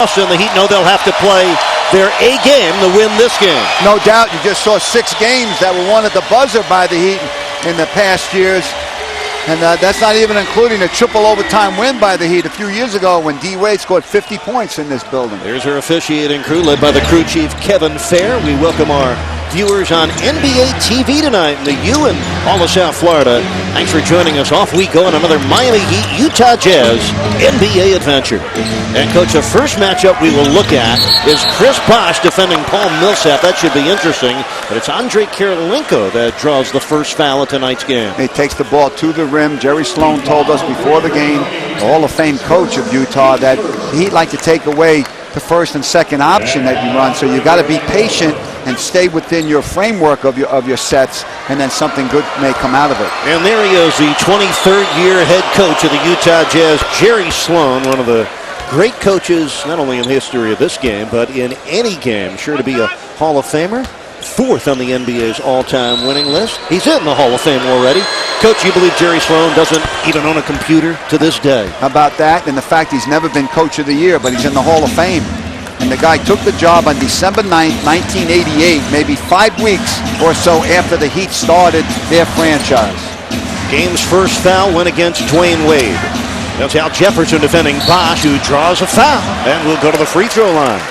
The Heat know they'll have to play their A game to win this game. No doubt. You just saw 6 games that were won at the buzzer by the Heat in the past years. And that's not even including a triple overtime win by the Heat a few years ago when D. Wade scored 50 points in this building. There's our officiating crew led by the crew chief, Kevin Fair. We welcome our viewers on NBA TV tonight in the U and all of South Florida. Thanks for joining us. Off we go on another Miami Heat Utah Jazz NBA adventure. And coach, the first matchup we will look at is Chris Bosh defending Paul Millsap. That should be interesting. But it's Andrei Kirilenko that draws the first foul of tonight's game. He takes the ball to the rim. Jerry Sloan told us before the game, the Hall of Fame coach of Utah, that he'd like to take away the first and second option that you run. So you got to be patient and stay within your framework of your sets, and then something good may come out of it. And there he is, the 23rd year head coach of the Utah Jazz, Jerry Sloan, one of the great coaches not only in the history of this game but in any game. Sure to be a Hall of Famer. 4th on the NBA's all-time winning list. He's in the Hall of Fame already. Coach, you believe Jerry Sloan doesn't even own a computer to this day? How about that? And the fact he's never been Coach of the Year, but he's in the Hall of Fame. And the guy took the job on December 9th, 1988, maybe 5 weeks or so after the Heat started their franchise. Game's first foul went against Dwayne Wade. That's Al Jefferson defending Bosh, who draws a foul and will go to the free throw line.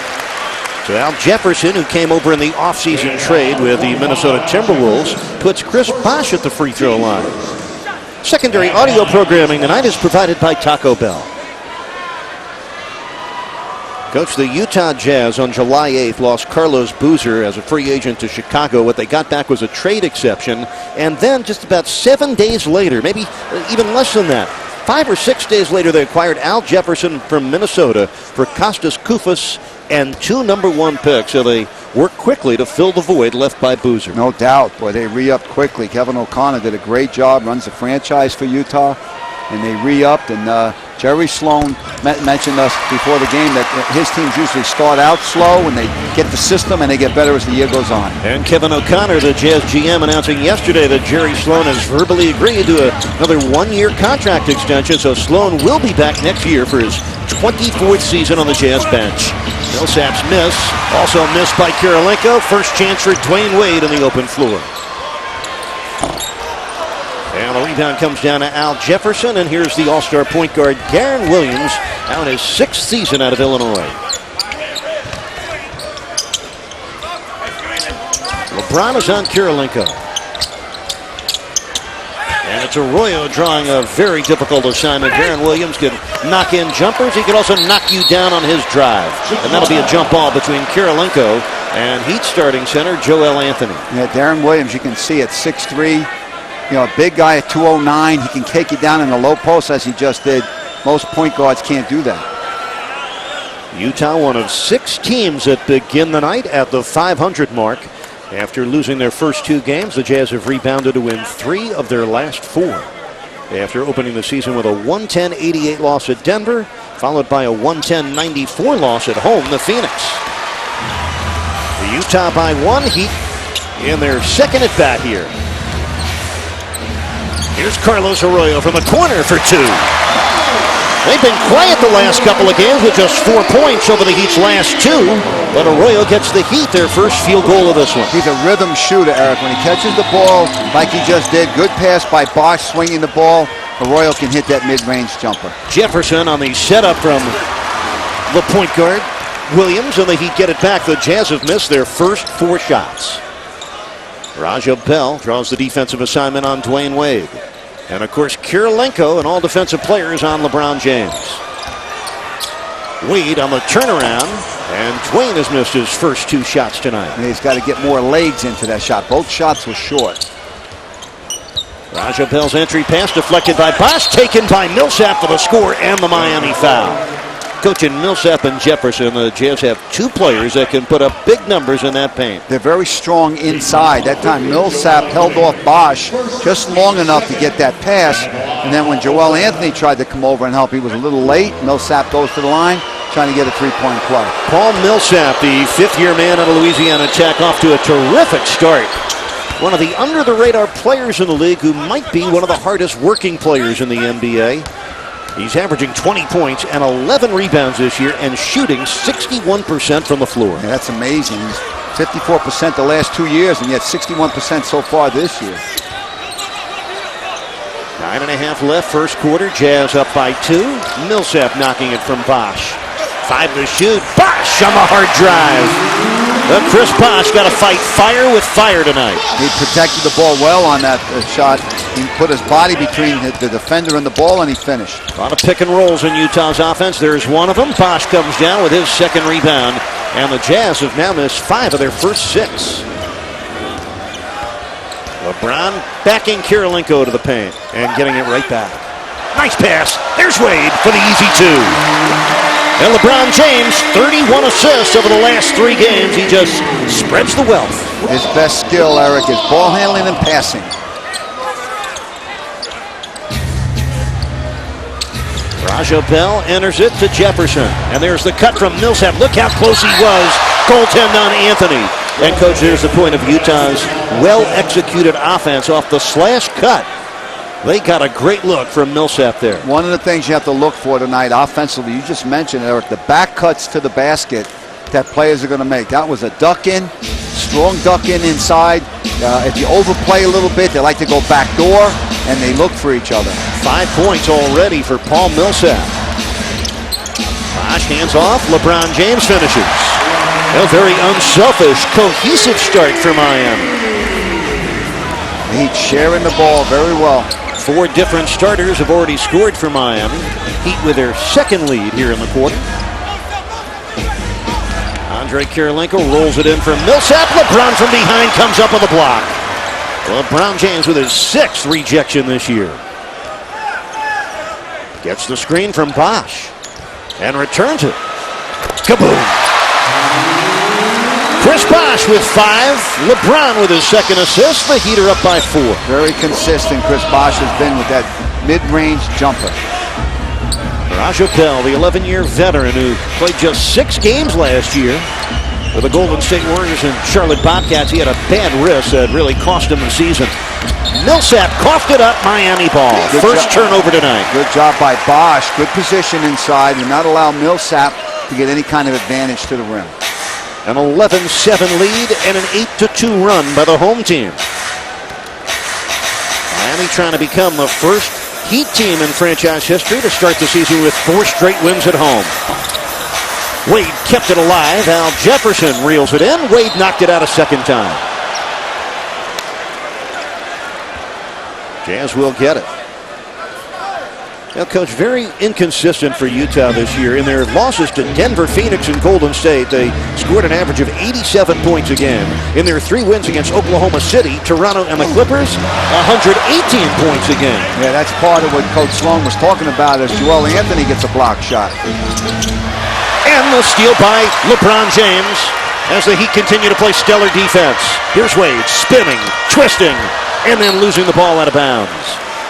So Al Jefferson, who came over in the offseason trade with the Minnesota Timberwolves, puts Chris Bosh at the free throw line. Secondary audio programming tonight is provided by Taco Bell. Coach, the Utah Jazz on July 8th lost Carlos Boozer as a free agent to Chicago. What they got back was a trade exception. And then just about 7 days later, maybe even less than that, 5 or 6 days later, they acquired Al Jefferson from Minnesota for Kostas Koufos and 2 number 1 picks. So they worked quickly to fill the void left by Boozer. No doubt. Boy, they re-upped quickly. Kevin O'Connor did a great job, runs the franchise for Utah. And they re-upped, and Jerry Sloan mentioned us before the game that his teams usually start out slow and they get the system and they get better as the year goes on. And Kevin O'Connor, the Jazz GM, announcing yesterday that Jerry Sloan has verbally agreed to another 1-year contract extension, so Sloan will be back next year for his 24th season on the Jazz bench. Millsap's miss, also missed by Kirilenko. First chance for Dwayne Wade on the open floor. And the rebound comes down to Al Jefferson, and here's the all-star point guard, Deron Williams, now in his 6th season out of Illinois. LeBron is on Kirilenko. And it's Arroyo drawing a very difficult assignment. Deron Williams can knock in jumpers. He can also knock you down on his drive. And that'll be a jump ball between Kirilenko and Heat starting center, Joel Anthony. Yeah, Deron Williams, you can see at 6'3", you know, a big guy at 209. He can take you down in the low post as he just did. Most point guards can't do that. Utah, one of 6 teams that begin the night at the 500 mark. After losing their first 2 games, the Jazz have rebounded to win 3 of their last 4. After opening the season with a 110-88 loss at Denver, followed by a 110-94 loss at home to Phoenix. The Utah by 1, Heat in their second at bat here. Here's Carlos Arroyo from the corner for 2. They've been quiet the last couple of games with just 4 points over the Heat's last 2. But Arroyo gets the Heat their first field goal of this one. He's a rhythm shooter, Eric. When he catches the ball like he just did, good pass by Bosh swinging the ball, Arroyo can hit that mid-range jumper. Jefferson on the setup from the point guard, Williams, and the Heat get it back. The Jazz have missed their first 4 shots. Raja Bell draws the defensive assignment on Dwayne Wade. And of course, Kirilenko and all defensive players on LeBron James. Wade on the turnaround, and Dwayne has missed his first 2 shots tonight. And he's got to get more legs into that shot. Both shots were short. Raja Bell's entry pass deflected by Bosh, taken by Millsap for the score and the Miami foul. Coaching Millsap and Jefferson, the Jazz have 2 players that can put up big numbers in that paint. They're very strong inside. That time Millsap held off Bosh just long enough to get that pass. And then when Joel Anthony tried to come over and help, he was a little late. Millsap goes to the line, trying to get a 3-point play. Paul Millsap, the 5th-year man out of Louisiana Tech, off to a terrific start. One of the under-the-radar players in the league who might be one of the hardest working players in the NBA. He's averaging 20 points and 11 rebounds this year and shooting 61% from the floor. Yeah, that's amazing. He's 54% the last 2 years, and yet 61% so far this year. 9.5 left, first quarter. Jazz up by 2. Millsap knocking it from Bosh. 5 to shoot. Bosh on the hard drive. Chris Bosh got to fight fire with fire tonight. He protected the ball well on that shot. He put his body between the defender and the ball, and he finished. A lot of pick and rolls in Utah's offense. There's one of them. Bosh comes down with his second rebound, and the Jazz have now missed 5 of their first 6. LeBron backing Kirilenko to the paint and getting it right back. Nice pass. There's Wade for the easy 2. And LeBron James, 31 assists over the last 3 games. He just spreads the wealth. His best skill, Eric, is ball handling and passing. Raja Bell enters it to Jefferson. And there's the cut from Millsap. Look how close he was. Goaltend on Anthony. And, Coach, there's the point of Utah's well-executed offense off the slash cut. They got a great look from Millsap there. One of the things you have to look for tonight offensively, you just mentioned, Eric, the back cuts to the basket that players are going to make. That was a duck in, strong duck in inside. If you overplay a little bit, they like to go back door, and they look for each other. 5 points already for Paul Millsap. Bosh hands off. LeBron James finishes. A very unselfish, cohesive start for Miami. Heat sharing the ball very well. 4 different starters have already scored for Miami. Heat with their second lead here in the quarter. Andre Kirilenko rolls it in from Millsap. LeBron from behind comes up with a block. LeBron James with his 6th rejection this year. Gets the screen from Bosh and returns it. Kaboom! Chris Bosh with 5. LeBron with his second assist. The Heat are up by 4. Very consistent Chris Bosh has been with that mid-range jumper. Raja Bell, the 11-year veteran who played just 6 games last year for the Golden State Warriors and Charlotte Bobcats. He had a bad wrist that really cost him the season. Millsap coughed it up. Miami ball. First turnover tonight. Good job by Bosh. Good position inside and not allow Millsap to get any kind of advantage to the rim. An 11-7 lead and an 8-2 run by the home team. Miami trying to become the first Heat team in franchise history to start the season with 4 straight wins at home. Wade kept it alive. Al Jefferson reels it in. Wade knocked it out a second time. Jazz will get it. Now, Coach, very inconsistent for Utah this year. In their losses to Denver, Phoenix, and Golden State, they scored an average of 87 points a game. In their 3 wins against Oklahoma City, Toronto, and the Clippers, 118 points a game. Yeah, that's part of what Coach Sloan was talking about as Joel Anthony gets a block shot. And the steal by LeBron James as the Heat continue to play stellar defense. Here's Wade spinning, twisting, and then losing the ball out of bounds.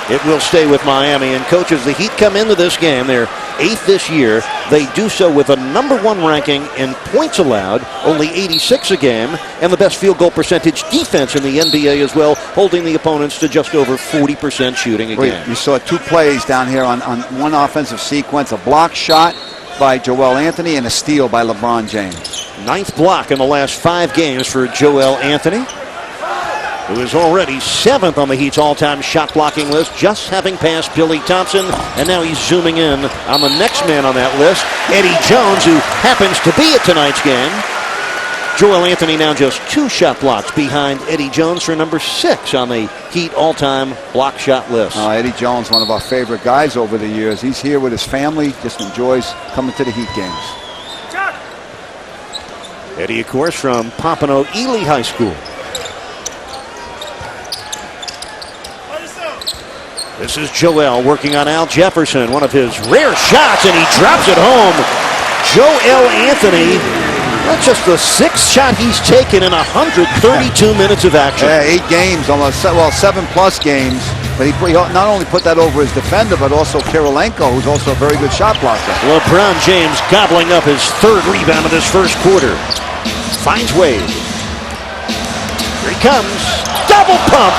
It will stay with Miami. And coaches, the Heat come into this game. They're 8th this year. They do so with a #1 ranking in points allowed, only 86 a game, and the best field goal percentage defense in the NBA as well, holding the opponents to just over 40% shooting a game. You saw 2 plays down here on one offensive sequence, a block shot by Joel Anthony and a steal by LeBron James. 9th block in the last 5 games for Joel Anthony, who is already 7th on the Heat's all-time shot blocking list, just having passed Billy Thompson, and now he's zooming in on the next man on that list, Eddie Jones, who happens to be at tonight's game. Joel Anthony now just 2 shot blocks behind Eddie Jones for number 6 on the Heat all-time block shot list. Eddie Jones, one of our favorite guys over the years. He's here with his family, just enjoys coming to the Heat games. Eddie, of course, from Pompano Ely High School. This is Joel working on Al Jefferson, one of his rare shots, and he drops it home. Joel Anthony, that's just the 6th shot he's taken in 132 minutes of action. Yeah, 8 games, almost, well, 7+ games. But he not only put that over his defender, but also Kirilenko, who's also a very good shot blocker. LeBron James gobbling up his 3rd rebound of this first quarter. Finds Wade. Here he comes. Double pump.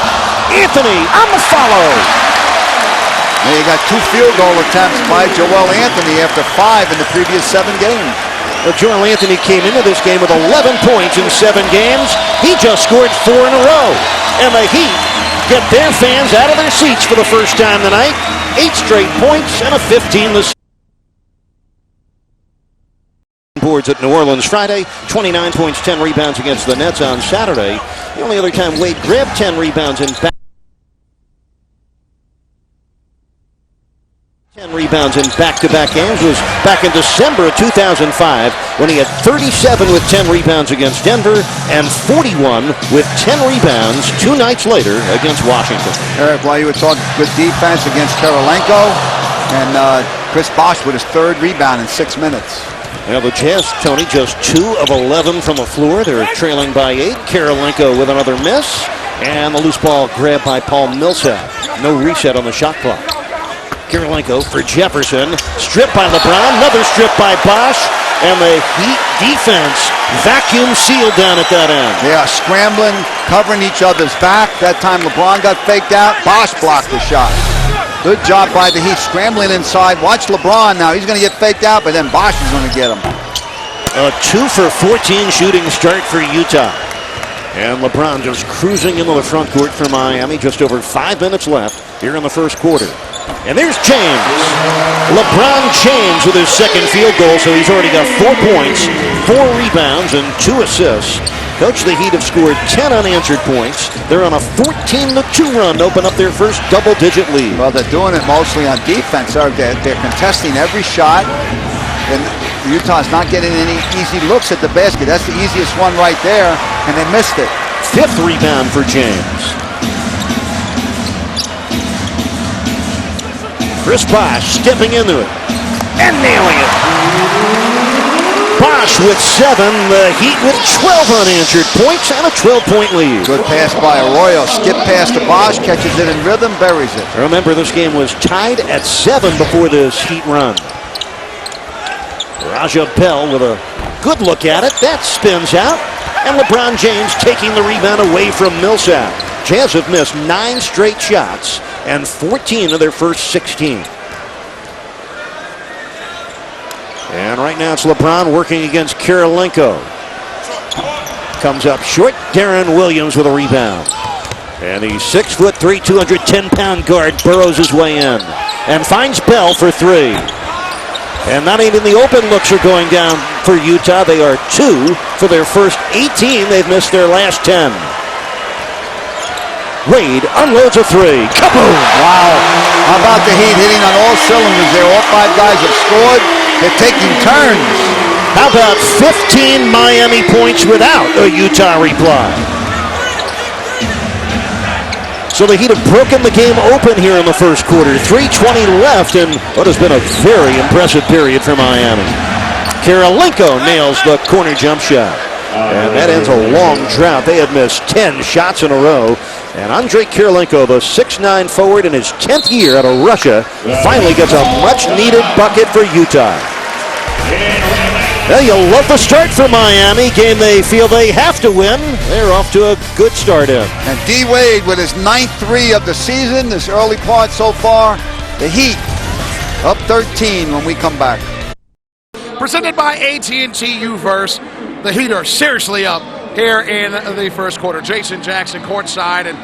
Anthony on the follow. And you got 2 field goal attempts by Karl-Anthony after 5 in the previous 7 games. Well, Karl-Anthony came into this game with 11 points in 7 games. He just scored 4 in a row. And the Heat get their fans out of their seats for the first time tonight. 8 straight points and a 15 this boards at New Orleans Friday. 29 points, 10 rebounds against the Nets on Saturday. The only other time Wade grabbed 10 rebounds in 10 rebounds in back-to-back games was back in December of 2005 when he had 37 with 10 rebounds against Denver and 41 with 10 rebounds 2 nights later against Washington. Eric, while you were talking good defense against Kirilenko, and Chris Bosh with his 3rd rebound in 6 minutes. Now the Jazz, Tony, just 2 of 11 from the floor. They're trailing by 8. Kirilenko with another miss. And the loose ball grabbed by Paul Millsap. No reset on the shot clock. Kirilenko for Jefferson. Stripped by LeBron. Another strip by Bosh. And the Heat defense vacuum sealed down at that end. They are scrambling, covering each other's back. That time LeBron got faked out. Bosh blocked the shot. Good job by the Heat scrambling inside. Watch LeBron now. He's going to get faked out, but then Bosh is going to get him. A 2 for 14 shooting start for Utah. And LeBron just cruising into the front court for Miami. Just over 5 minutes left here in the first quarter. And there's James. LeBron James with his 2nd field goal, so he's already got 4 points, 4 rebounds, and 2 assists. Coach, the Heat have scored 10 unanswered points. They're on a 14-2 run to open up their first double-digit lead. Well, they're doing it mostly on defense. They're contesting every shot, and Utah's not getting any easy looks at the basket. That's the easiest one right there, and they missed it. 5th rebound for James. Chris Bosh stepping into it and nailing it. Bosh with 7, the Heat with 12 unanswered points and a 12-point lead. Good pass by Arroyo. Skip pass to Bosh, catches it in rhythm, buries it. Remember, this game was tied at 7 before this Heat run. Raja Bell with a good look at it. That spins out. And LeBron James taking the rebound away from Millsap. Jazz have missed 9 straight shots and 14 of their first 16. And right now it's LeBron working against Kirilenko. Comes up short. Darren Williams with a rebound. And the 6'3", 210-pound guard burrows his way in and finds Bell for 3. And not even the open looks are going down for Utah. They are 2 for their first 18. They've missed their last 10. Wade unloads a 3. Kaboom! Wow. How about the Heat hitting on all cylinders there? All 5 guys have scored. They're taking turns. How about 15 Miami points without a Utah reply? So the Heat have broken the game open here in the first quarter. 3:20 left in what has been a very impressive period for Miami. Kirilenko nails the corner jump shot. And that ends a long drought. They had missed 10 shots in a row. And Andrei Kirilenko, the 6'9" forward in his 10th year out of Russia, finally gets a much-needed bucket for Utah. Well, you'll love the start for Miami. Game they feel they have to win. They're off to a good start in. And D. Wade with his 9th 3 of the season, this early part so far. The Heat up 13 when we come back. Presented by AT&T U-verse. The Heat are seriously up here in the first quarter. Jason Jackson courtside, and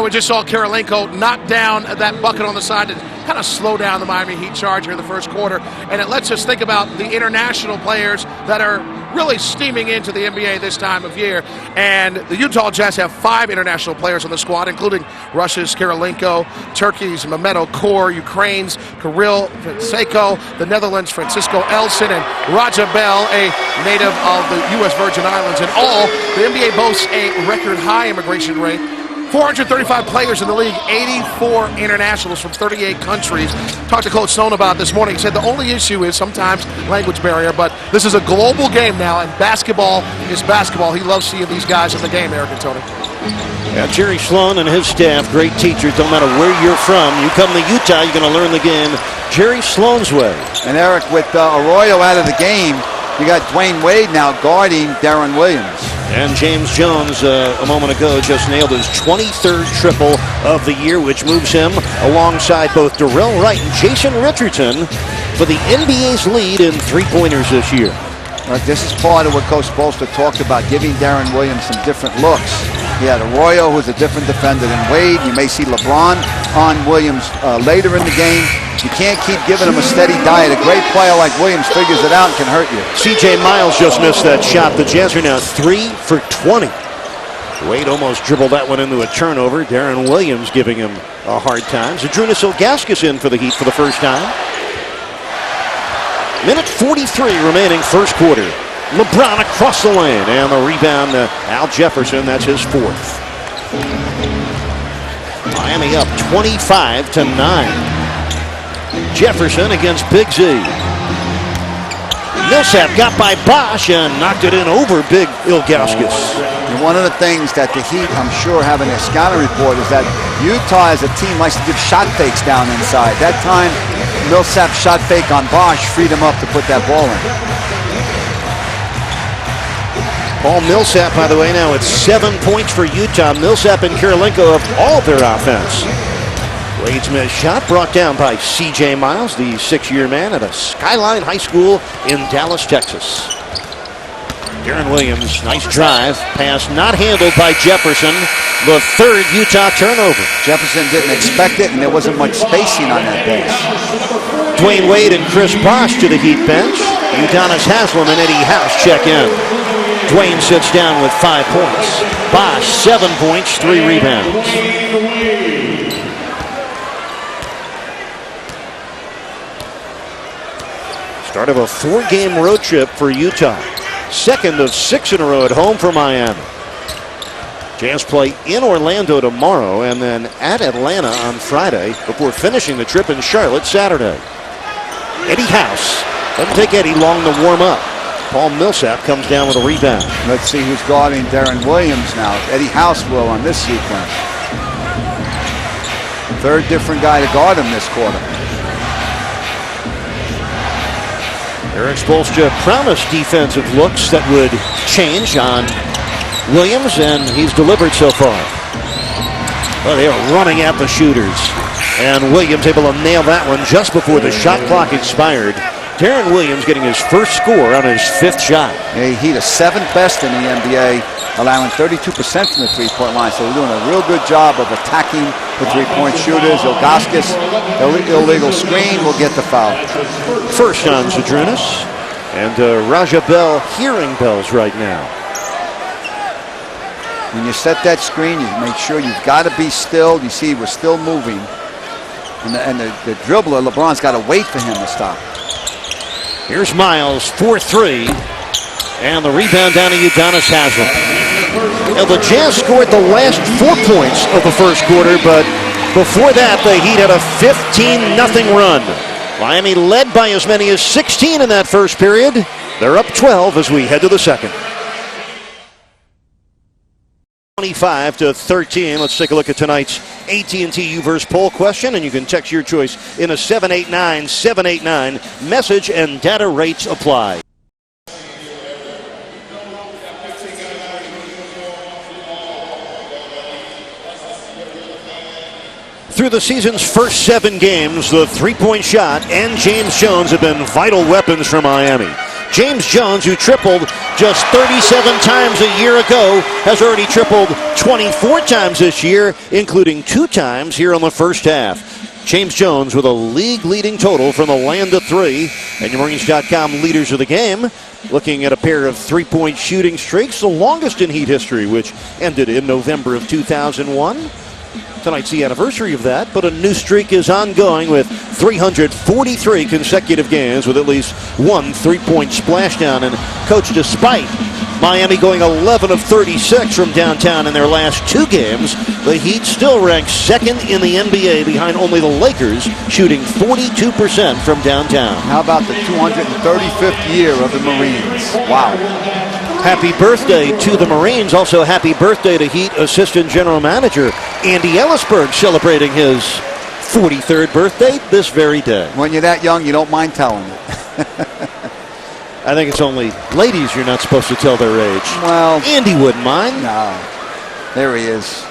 we just saw Kirilenko knock down that bucket on the side to kind of slow down the Miami Heat charge here in the first quarter, and it lets us think about the international players that are really steaming into the NBA this time of year. And the Utah Jazz have 5 international players on the squad, including Russia's Kirilenko, Turkey's Mehmet Okur, Ukraine's Kirill Francisco, the Netherlands' Francisco Elson, and Raja Bell, a native of the U.S. Virgin Islands. In all, the NBA boasts a record high immigration rate. 435 players in the league, 84 internationals from 38 countries. Talked to Coach Stone about it this morning. He said the only issue is sometimes language barrier, but this is a global game now, and basketball is basketball. He loves seeing these guys in the game, Eric and Tony. Yeah, Jerry Sloan and his staff, great teachers. Don't matter where you're from, you come to Utah, you're going to learn the game Jerry Sloan's way. And Eric, with Arroyo out of the game, you got Dwayne Wade now guarding Darren Williams. And James Jones, a moment ago, just nailed his 23rd triple of the year, which moves him alongside both Darrell Wright and Jason Richardson for the NBA's lead in three-pointers this year. This is part of what Coach Spoelstra talked about, giving Darren Williams some different looks. He had Arroyo, who's a different defender than Wade. You may see LeBron on Williams later in the game. You can't keep giving him a steady diet. A great player like Williams figures it out and can hurt you. C.J. Miles just missed that shot. The Jazz are now 3 for 20. Wade almost dribbled that one into a turnover. Darren Williams giving him a hard time. Zydrunas Ilgauskas in for the Heat for the first time. Minute 43 remaining first quarter. LeBron across the lane, and the rebound to Al Jefferson. That's his fourth. Miami up 25-9. Jefferson against Big Z. Millsap got by Bosch and knocked it in over Big Ilgauskas. And one of the things that the Heat, I'm sure, have in their scouting report is that Utah as a team likes to give shot fakes down inside. That time, Millsap shot fake on Bosch freed him up to put that ball in. Paul Millsap, by the way, now it's 7 points for Utah. Millsap and Kirilenko have all their offense. Wade's missed shot brought down by C.J. Miles, the 6-year man at a Skyline High School in Dallas, Texas. Darren Williams, nice drive. Pass not handled by Jefferson. The third Utah turnover. Jefferson didn't expect it, and there wasn't much spacing on that pass. Dwayne Wade and Chris Bosh to the Heat bench. Udonis Haslem and Eddie House check in. Dwayne sits down with 5 points. Bosh, 7 points, 3 rebounds. Start of a 4-game road trip for Utah. Second of 6 in a row at home for Miami. Jazz play in Orlando tomorrow and then at Atlanta on Friday before finishing the trip in Charlotte Saturday. Eddie House. Doesn't take Eddie long to warm up. Paul Millsap comes down with a rebound. Let's see who's guarding Darren Williams now. Eddie House will on this sequence. Third different guy to guard him this quarter. Eric Spoelstra promised defensive looks that would change on Williams, and he's delivered so far. Well, they are running at the shooters. And Williams able to nail that one just before the shot clock expired. Darren Williams getting his first score on his 5th shot. He's the 7th best in the NBA, allowing 32% from the three-point line. So they're doing a real good job of attacking the three-point shooters. Ilgauskas, illegal screen, will get the foul. First on Zydrunas. And Raja Bell hearing bells right now. When you set that screen, you make sure you've got to be still. You see we're still moving. And the dribbler, LeBron's got to wait for him to stop. Here's Miles, 4-3. And the rebound down to Udonis Haslem. Now the Jazz scored the last 4 points of the first quarter, but before that, the Heat had a 15-0 run. Miami led by as many as 16 in that first period. They're up 12 as we head to the second. 25-13. Let's take a look at tonight's AT&T U-verse poll question, and you can text your choice in a 789-789. Message and data rates apply. Through the season's first 7 games, the three-point shot and James Jones have been vital weapons for Miami. James Jones, who tripled just 37 times a year ago, has already tripled 24 times this year, including 2 times here in the first half. James Jones with a league-leading total from the land of 3. And your Marines.com leaders of the game, looking at a pair of three-point shooting streaks, the longest in Heat history, which ended in November of 2001. Tonight's the anniversary of that, but a new streak is ongoing with 343 consecutive games with at least 1 three-point splashdown. And, Coach, despite Miami going 11 of 36 from downtown in their last 2 games, the Heat still rank 2nd in the NBA behind only the Lakers, shooting 42% from downtown. How about the 235th year of the Marines? Wow. Happy birthday to the Marines. Also, happy birthday to Heat Assistant General Manager Andy Ellisberg, celebrating his 43rd birthday this very day. When you're that young, you don't mind telling it. I think it's only ladies you're not supposed to tell their age. Well, Andy wouldn't mind. No. There he is.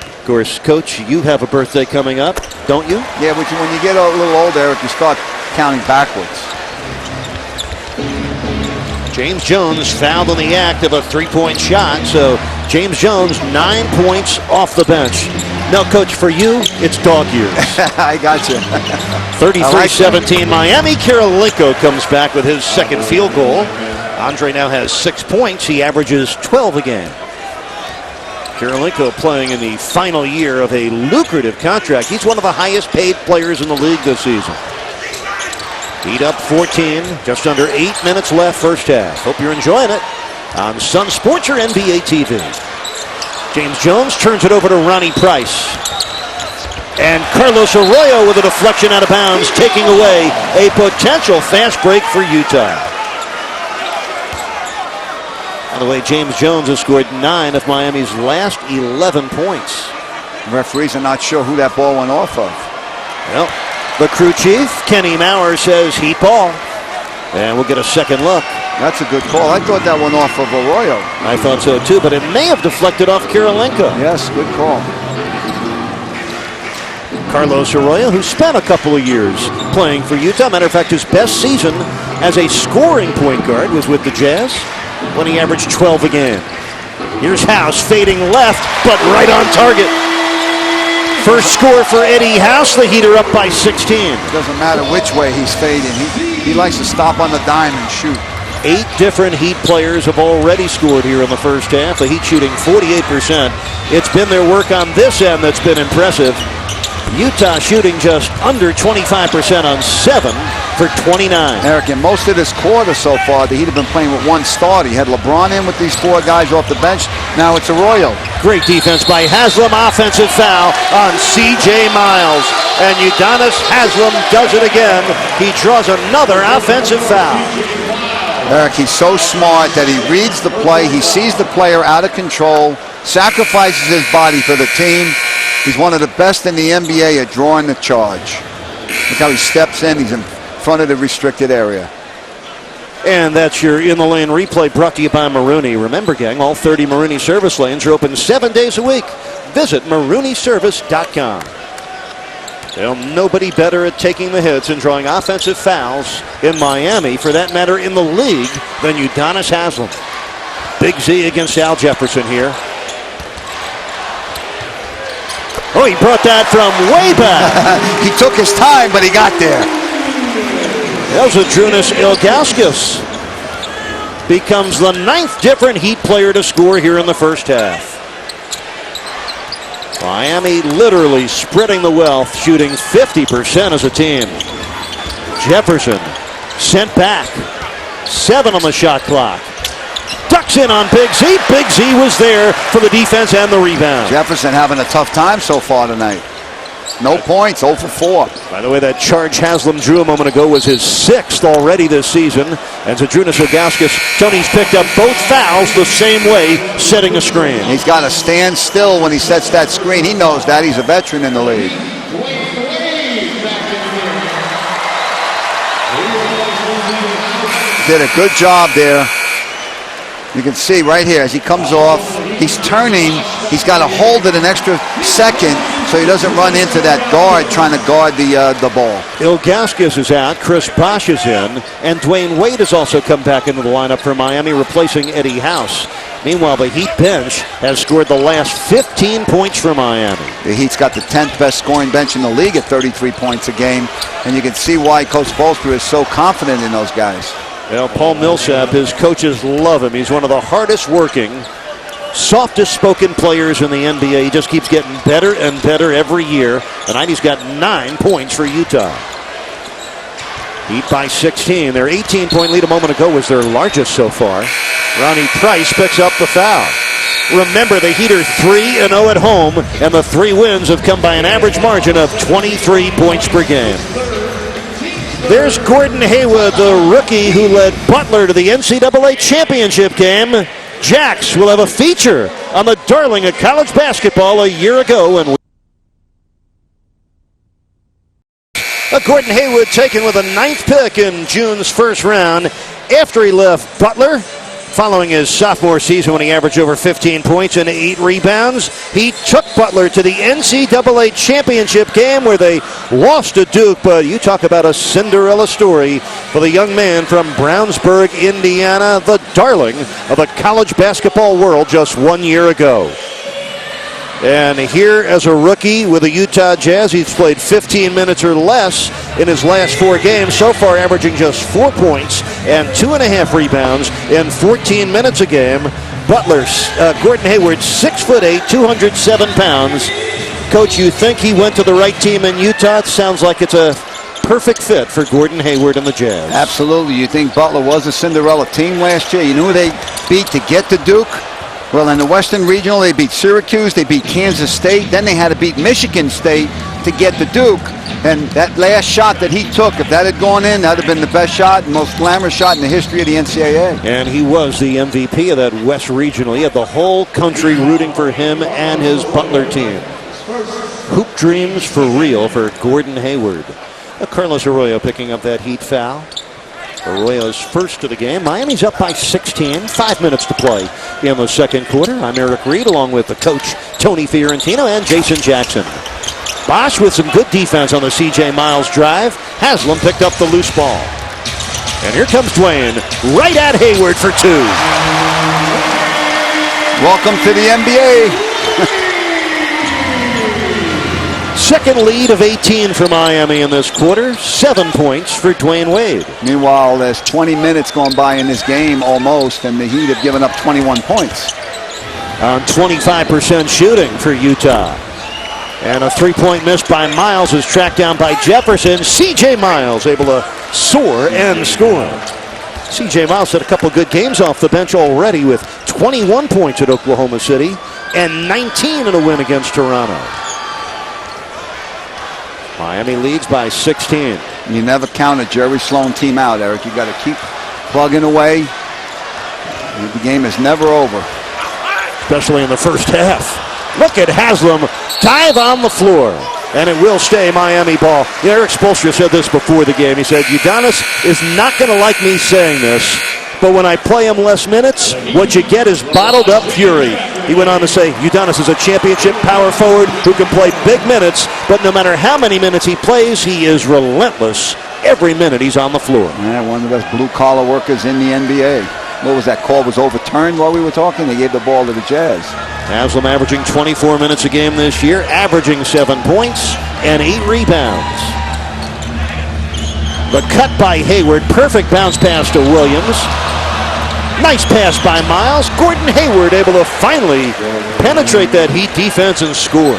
Of course, Coach, you have a birthday coming up, don't you? Yeah, but when you get a little older, Eric, you start counting backwards. James Jones fouled in the act of a three-point shot, so James Jones 9 points off the bench. No, Coach, for you, it's dog years. I got you. 33-17 Miami. Karolinko comes back with his second field goal. Andre now has 6 points. He averages 12 a game. Karolinko playing in the final year of a lucrative contract. He's one of the highest paid players in the league this season. Heat up 14, just under 8 minutes left first half. Hope you're enjoying it on Sun Sports or NBA TV. James Jones turns it over to Ronnie Price. And Carlos Arroyo with a deflection out of bounds, taking away a potential fast break for Utah. By the way, James Jones has scored 9 of Miami's last 11 points. Referees are not sure who that ball went off of. Well, the crew chief, Kenny Maurer, says heat ball. And we'll get a second look. That's a good call. I thought that went off of Arroyo. I thought so too, but it may have deflected off Karolinko. Yes, good call. Carlos Arroyo, who spent a couple of years playing for Utah. Matter of fact, his best season as a scoring point guard was with the Jazz when he averaged 12 a game. Here's House fading left, but right on target. First score for Eddie House. The Heat are up by 16. It doesn't matter which way he's fading. He likes to stop on the dime and shoot. 8 different Heat players have already scored here in the first half. The Heat shooting 48%. It's been their work on this end that's been impressive. Utah shooting just under 25% on 7 for 29. Eric, in most of this quarter so far, the Heat have been playing with one starter. He had LeBron in with these 4 guys off the bench. Now it's Arroyo. Great defense by Haslam. Offensive foul on C.J. Miles. And Udonis Haslam does it again. He draws another offensive foul. Eric, he's so smart that he reads the play. He sees the player out of control, sacrifices his body for the team. He's one of the best in the NBA at drawing the charge. Look how he steps in. He's in front of the restricted area. And that's your In the Lane replay brought to you by Marooney. Remember, gang, all 30 Marooney service lanes are open 7 days a week. Visit MarooneyService.com. Well, nobody better at taking the hits and drawing offensive fouls in Miami, for that matter in the league, than Udonis Haslam. Big Z against Al Jefferson here. Oh, he brought that from way back. He took his time, but he got there. Elzadrunas Ilgauskas becomes the 9th different Heat player to score here in the first half. Miami literally spreading the wealth, shooting 50% as a team. Jefferson sent back. 7 on the shot clock. Ducks in on Big Z. Big Z was there for the defense and the rebound. Jefferson having a tough time so far tonight. No points, 0 for 4. By the way, that charge Haslam drew a moment ago was his 6th already this season. And Zadrunas Ilgauskas, Tony's picked up both fouls the same way, setting a screen. He's got to stand still when he sets that screen. He knows that. He's a veteran in the league. Did a good job there. You can see right here as he comes off, he's turning. He's got to hold it an extra second so he doesn't run into that guard trying to guard the ball. Ilgauskas is out, Chris Bosh is in, and Dwayne Wade has also come back into the lineup for Miami, replacing Eddie House. Meanwhile, the Heat bench has scored the last 15 points for Miami. The Heat's got the 10th best scoring bench in the league at 33 points a game, and you can see why Coach Bolster is so confident in those guys. Well, Paul Millsap, his coaches love him. He's one of the hardest working, softest spoken players in the NBA. He just keeps getting better and better every year. Tonight he's got 9 points for Utah. Heat by 16. Their 18-point lead a moment ago was their largest so far. Ronnie Price picks up the foul. Remember, the Heat are 3-0 at home, and the 3 wins have come by an average margin of 23 points per game. There's Gordon Hayward, the rookie who led Butler to the NCAA championship game. Jax will have a feature on the darling of college basketball a year ago. And Gordon Hayward taken with a 9th pick in June's first round after he left Butler. Following his sophomore season when he averaged over 15 points and 8 rebounds, he took Butler to the NCAA championship game where they lost to Duke. But you talk about a Cinderella story for the young man from Brownsburg, Indiana, the darling of the college basketball world just 1 year ago. And here as a rookie with the Utah Jazz, he's played 15 minutes or less in his last 4 games. So far averaging just 4 points and 2.5 rebounds in 14 minutes a game. Gordon Hayward, 6'8", 207 pounds. Coach, you think he went to the right team in Utah? It sounds like it's a perfect fit for Gordon Hayward and the Jazz. Absolutely. You think Butler was a Cinderella team last year? You knew who they beat to get to Duke? Well, in the Western Regional, they beat Syracuse, they beat Kansas State, then they had to beat Michigan State to get to Duke. And that last shot that he took, if that had gone in, that would have been the best shot and most glamorous shot in the history of the NCAA. And he was the MVP of that West Regional. He had the whole country rooting for him and his Butler team. Hoop dreams for real for Gordon Hayward. Carlos Arroyo picking up that Heat foul. Arroyo's first of the game. Miami's up by 16. 5 minutes to play in the second quarter. I'm Eric Reed along with the coach Tony Fiorentino and Jason Jackson. Bosch with some good defense on the C.J. Miles drive. Haslam picked up the loose ball. And here comes Dwayne right at Hayward for 2. Welcome to the NBA. Second lead of 18 for Miami in this quarter. 7 points for Dwayne Wade. Meanwhile, there's 20 minutes gone by in this game almost, and the Heat have given up 21 points. On 25% shooting for Utah. And a 3-point miss by Miles is tracked down by Jefferson. C.J. Miles able to soar and score. C.J. Miles had a couple good games off the bench already with 21 points at Oklahoma City and 19 in a win against Toronto. Miami leads by 16. You never count a Jerry Sloan team out, Eric. You got to keep plugging away. The game is never over. Especially in the first half. Look at Haslam dive on the floor. And it will stay Miami ball. Eric Spoelstra said this before the game. He said, Udonis is not going to like me saying this, but when I play him less minutes, what you get is bottled up fury. He went on to say, Udonis is a championship power forward who can play big minutes, but no matter how many minutes he plays, he is relentless every minute he's on the floor. Yeah, one of the best blue-collar workers in the NBA. What was that call? Was overturned while we were talking? They gave the ball to the Jazz. Haslam averaging 24 minutes a game this year, averaging 7 points and 8 rebounds. The cut by Hayward, perfect bounce pass to Williams. Nice pass by Miles. Gordon Hayward able to finally penetrate that Heat defense and score.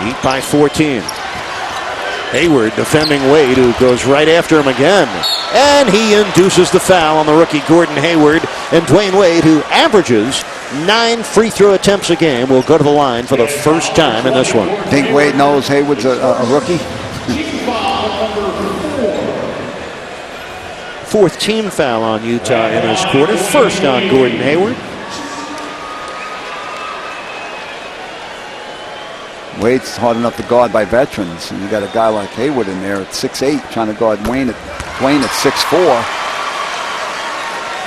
Heat by 14. Hayward defending Wade, who goes right after him again. And he induces the foul on the rookie Gordon Hayward. And Dwayne Wade, who averages 9 free throw attempts a game, will go to the line for the first time in this one. Think Wade knows Hayward's a rookie? Fourth team foul on Utah in this quarter. First on Gordon Hayward. Wade's hard enough to guard by veterans, and you got a guy like Hayward in there at 6'8", trying to guard Dwayne at 6'4".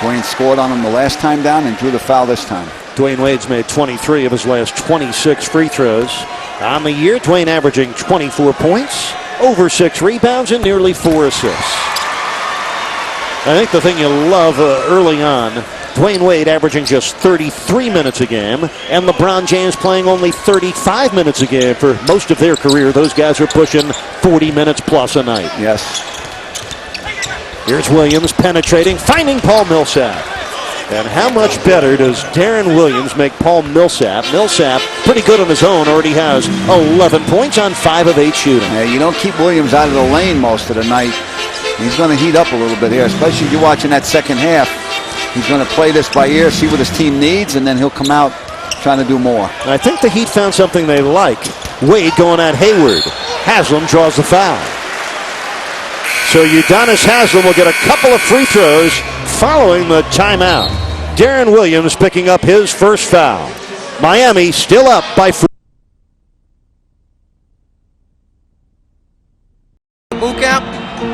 Dwayne scored on him the last time down and drew the foul this time. Dwayne Wade's made 23 of his last 26 free throws. On the year, Dwayne averaging 24 points, over 6 rebounds, and nearly 4 assists. I think the thing you love early on, Dwayne Wade averaging just 33 minutes a game, and LeBron James playing only 35 minutes a game for most of their career. Those guys are pushing 40 minutes plus a night. Yes. Here's Williams penetrating, finding Paul Millsap. And how much better does Darren Williams make Paul Millsap? Millsap, pretty good on his own, already has 11 points on 5 of 8 shooting. Yeah, you don't keep Williams out of the lane most of the night. He's going to heat up a little bit here, especially if you're watching that second half. He's going to play this by ear, see what his team needs, and then he'll come out trying to do more. I think the Heat found something they like. Wade going at Hayward. Haslam draws the foul. So Udonis Haslam will get a couple of free throws following the timeout. Darren Williams picking up his first foul. Miami still up by 4.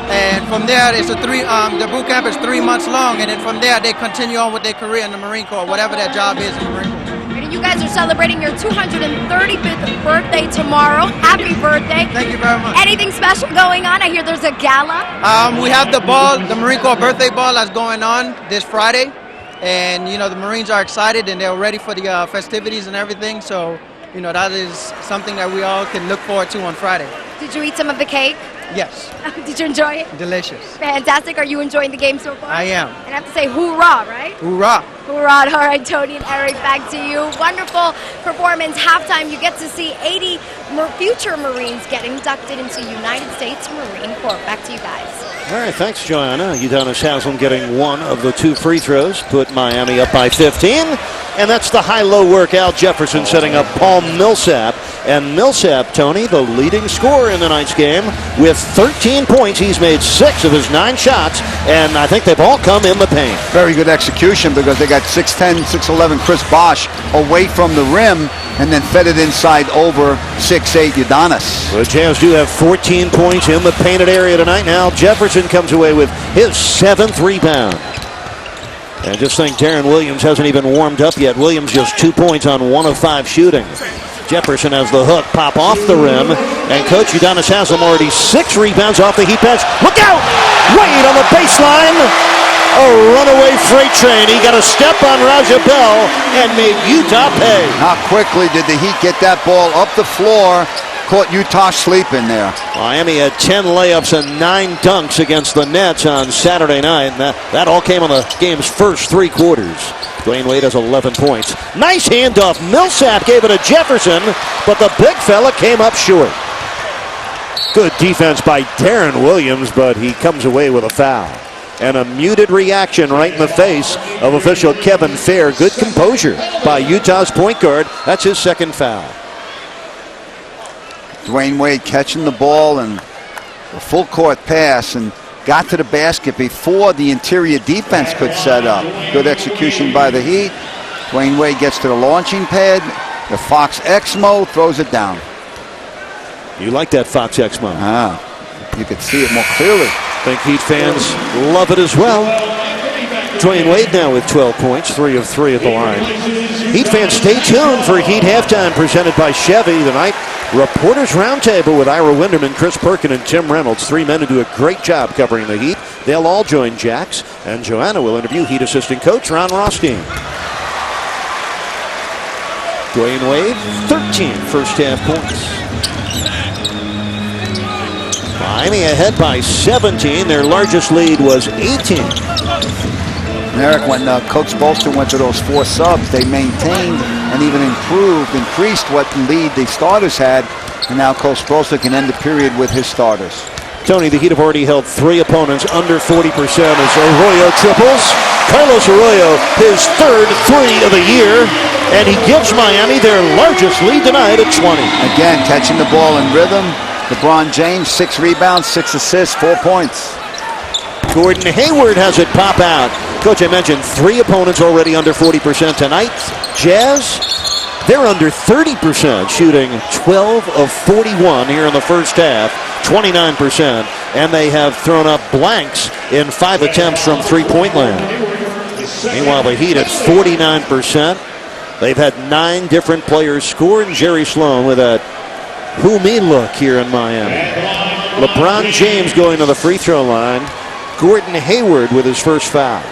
And from there, it's the boot camp is 3 months long, and then from there they continue on with their career in the Marine Corps, whatever that job is in the Marine Corps. And you guys are celebrating your 235th birthday tomorrow. Happy birthday! Thank you very much. Anything special going on? I hear there's a gala. We have the ball, the Marine Corps birthday ball that's going on this Friday, and the Marines are excited and they're ready for the festivities and everything. So that is something that we all can look forward to on Friday. Did you eat some of the cake? Yes. Did you enjoy it? Delicious. Fantastic. Are you enjoying the game so far? I am. And I have to say, hoorah, right? Hoorah. Hoorah. All right, Tony and Eric, back to you. Wonderful performance. Halftime, you get to see 80 future Marines get inducted into United States Marine Corps. Back to you guys. All right, thanks, Joanna. Udonis Haslem getting one of the 2 free throws, put Miami up by 15. And that's the high-low work. Al Jefferson setting up Paul Millsap. And Millsap, Tony, the leading scorer in tonight's game with 13 points. He's made 6 of his 9 shots, and I think they've all come in the paint. Very good execution because they got 6'10", 6'11" Chris Bosh away from the rim and then fed it inside over 6'8" Udonis. The Jazz do have 14 points in the painted area tonight. Now Jefferson comes away with his 7th rebound. And just think Darren Williams hasn't even warmed up yet. Williams just 2 points on 1 of 5 shooting. Jefferson has the hook pop off the rim. And Coach Udonis Haslem already 6 rebounds off the Heat bench. Look out! Wade on the baseline. A runaway freight train. He got a step on Raja Bell and made Utah pay. How quickly did the Heat get that ball up the floor? Caught Utah sleeping there. Miami had 10 layups and 9 dunks against the Nets on Saturday night. And that all came on the game's first 3 quarters. Dwayne Wade has 11 points. Nice handoff. Millsap gave it to Jefferson, but the big fella came up short. Good defense by Darren Williams, but he comes away with a foul. And a muted reaction right in the face of official Kevin Fair. Good composure by Utah's point guard. That's his 2nd foul. Dwayne Wade catching the ball and a full court pass and got to the basket before the interior defense could set up. Good execution by the Heat. Dwayne Wade gets to the launching pad. The Fox Exmo throws it down. You like that Fox Exmo? You could see it more clearly. I think Heat fans love it as well. Dwayne Wade now with 12 points, 3 of 3 at the line. Heat fans, stay tuned for Heat Halftime presented by Chevy tonight. Reporters Roundtable with Ira Winderman, Chris Perkin, and Tim Reynolds. 3 men who do a great job covering the Heat. They'll all join Jax, and Joanna will interview Heat assistant coach Ron Rothstein. Dwayne Wade, 13 first half points. Miami ahead by 17. Their largest lead was 18. Eric, when Coach Bolster went to those 4 subs, they maintained and even increased what lead the starters had. And now Coach Bolster can end the period with his starters. Tony, the Heat have already held 3 opponents under 40% as Arroyo triples. Carlos Arroyo, his 3rd 3 of the year. And he gives Miami their largest lead tonight at 20. Again, catching the ball in rhythm. LeBron James, 6 rebounds, 6 assists, 4 points. Gordon Hayward has it pop out. Coach, I mentioned 3 opponents already under 40% tonight. Jazz, they're under 30%, shooting 12 of 41 here in the first half, 29%. And they have thrown up blanks in 5 attempts from three-point land. Meanwhile, the Heat at 49%. They've had 9 different players score, and Jerry Sloan with a who-me look here in Miami. LeBron James going to the free throw line. Gordon Hayward with his first foul.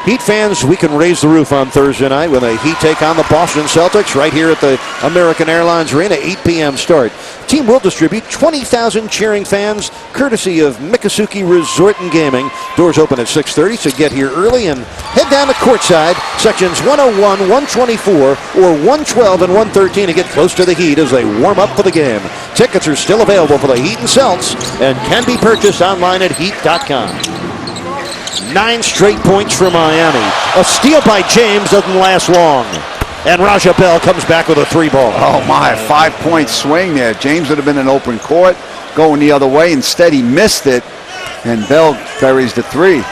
Heat fans, we can raise the roof on Thursday night when the Heat take on the Boston Celtics right here at the American Airlines Arena, 8 p.m. start. Team will distribute 20,000 cheering fans, courtesy of Miccosukee Resort and Gaming. Doors open at 6:30, so get here early and head down to courtside, sections 101, 124, or 112 and 113 to get close to the Heat as they warm up for the game. Tickets are still available for the Heat and Celts and can be purchased online at heat.com. 9 straight points for Miami. A steal by James doesn't last long. And Raja Bell comes back with a 3-ball. Oh my, 5-point swing there. James would have been in open court, going the other way. Instead, he missed it, and Bell buries the 3.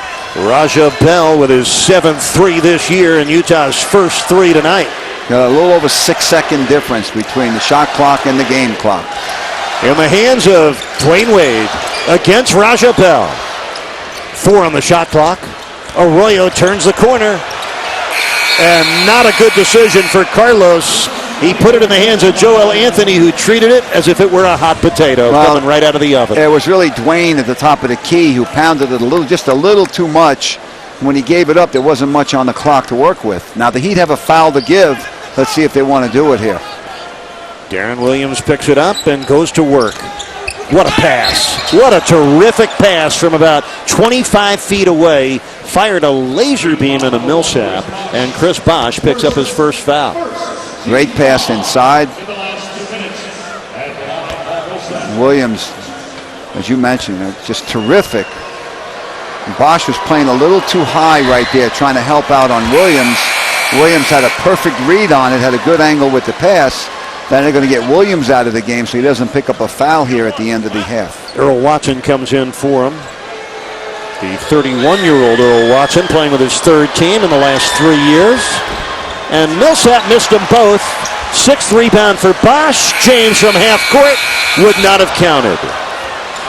Raja Bell with his 7th 3 this year and Utah's first 3 tonight. Got a little over 6-second difference between the shot clock and the game clock. In the hands of Dwayne Wade against Raja Bell. 4 on the shot clock. Arroyo turns the corner. And not a good decision for Carlos. He put it in the hands of Karl-Anthony, who treated it as if it were a hot potato coming right out of the oven. It was really Dwayne at the top of the key who pounded it just a little too much. When he gave it up, there wasn't much on the clock to work with. Now the Heat have a foul to give. Let's see if they want to do it here. Deron Williams picks it up and goes to work. What a pass. What a terrific pass from about 25 feet away. Fired a laser beam into Millsap, and Chris Bosh picks up his first foul. Great pass inside. Williams, as you mentioned, just terrific. Bosh was playing a little too high right there, trying to help out on Williams. Williams had a perfect read on it, had a good angle with the pass. Then they're going to get Williams out of the game so he doesn't pick up a foul here at the end of the half. Earl Watson comes in for him. The 31-year-old Earl Watson playing with his third team in the last 3 years. And Millsap missed them both. 6th rebound for Bosh. James from half court would not have counted.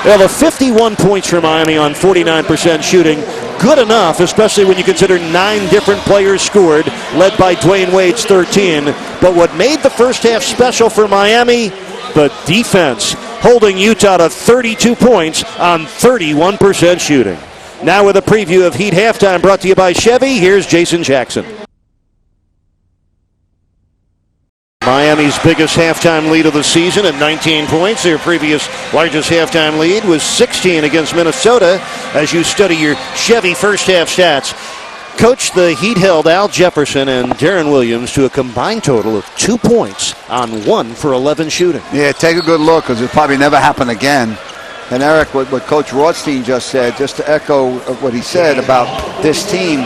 Well, the 51 points for Miami on 49% shooting. Good enough, especially when you consider 9 different players scored, led by Dwayne Wade's 13. But what made the first half special for Miami? The defense, holding Utah to 32 points on 31% shooting. Now with a preview of Heat halftime brought to you by Chevy, here's Jason Jackson. Miami's biggest halftime lead of the season at 19 points. Their previous largest halftime lead was 16 against Minnesota. As you study your Chevy first half stats, Coach, the Heat held Al Jefferson and Deron Williams to a combined total of 2 points on 1 for 11 shooting. Yeah, take a good look because it'll probably never happen again. And Eric, what Coach Rothstein just said, just to echo what he said about this team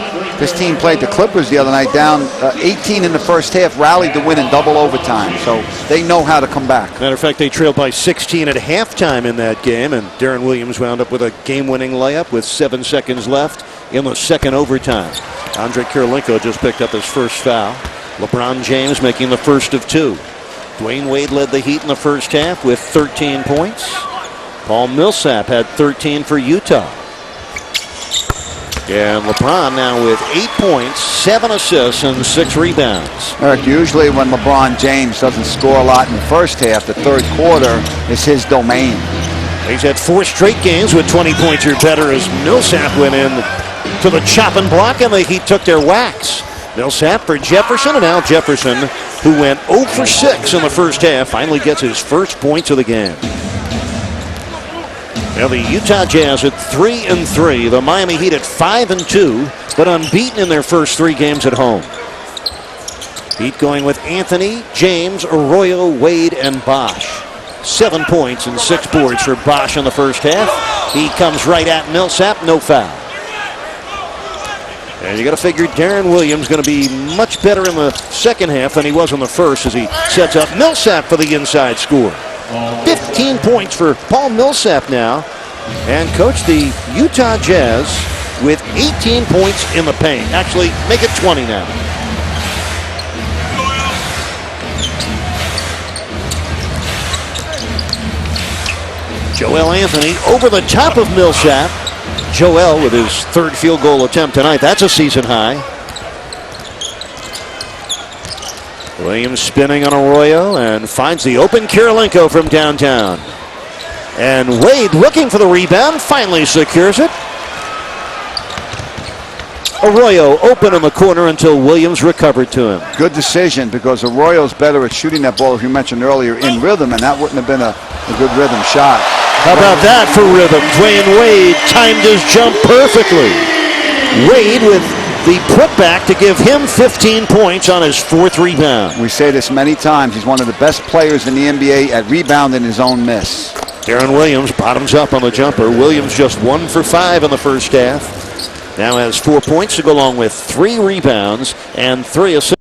played the Clippers the other night down 18 in the first half, rallied to win in double overtime. So they know how to come back. Matter of fact, they trailed by 16 at halftime in that game, and Deron Williams wound up with a game-winning layup with 7 seconds left in the second overtime. Andre Kirilenko just picked up his first foul. LeBron James making the first of 2. Dwayne Wade led the Heat in the first half with 13 points. Paul Millsap had 13 for Utah. And LeBron now with 8 points, 7 assists, and 6 rebounds. Eric, usually when LeBron James doesn't score a lot in the first half, the third quarter is his domain. He's had 4 straight games with 20 points or better as Millsap went in to the chopping block, and the Heat took their whacks. Millsap for Jefferson, and Al Jefferson, who went 0 for 6 in the first half, finally gets his first points of the game. Now the Utah Jazz at 3-3. The Miami Heat at 5-2, but unbeaten in their first 3 games at home. Heat going with Anthony, James, Arroyo, Wade, and Bosh. 7 points and 6 boards for Bosh in the first half. He comes right at Millsap, no foul. And you got to figure Deron Williams going to be much better in the second half than he was in the first as he sets up Millsap for the inside score. 15 points for Paul Millsap now. And coach, the Utah Jazz with 18 points in the paint. Actually, make it 20 now. Karl-Anthony over the top of Millsap. Joel with his 3rd field goal attempt tonight. That's a season high. Williams spinning on Arroyo and finds the open Kirilenko from downtown. And Wade looking for the rebound, finally secures it. Arroyo open in the corner until Williams recovered to him. Good decision because Arroyo's better at shooting that ball, as you mentioned earlier, in rhythm, and that wouldn't have been a good rhythm shot. How about that for rhythm? Dwayne Wade timed his jump perfectly. Wade with the putback to give him 15 points on his 4th rebound. We say this many times. He's one of the best players in the NBA at rebounding his own miss. Deron Williams bottoms up on the jumper. Williams just 1 for 5 in the first half. Now has 4 points to go along with 3 rebounds and 3 assists.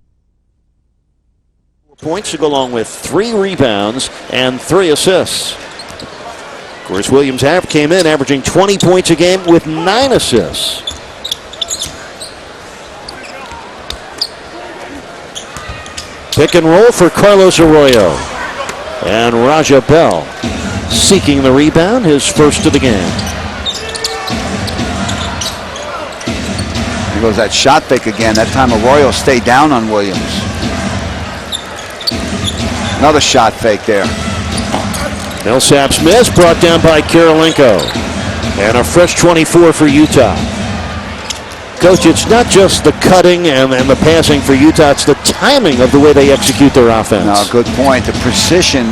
4 points to go along with 3 rebounds and 3 assists. Of course, Williams came in averaging 20 points a game with 9 assists. Pick and roll for Carlos Arroyo. And Raja Bell seeking the rebound, his first of the game. Here goes that shot fake again. That time Arroyo stayed down on Williams. Another shot fake there. Millsap's miss brought down by Karolinko. And a fresh 24 for Utah. Coach, it's not just the cutting and the passing for Utah, it's the timing of the way they execute their offense. No, good point. The precision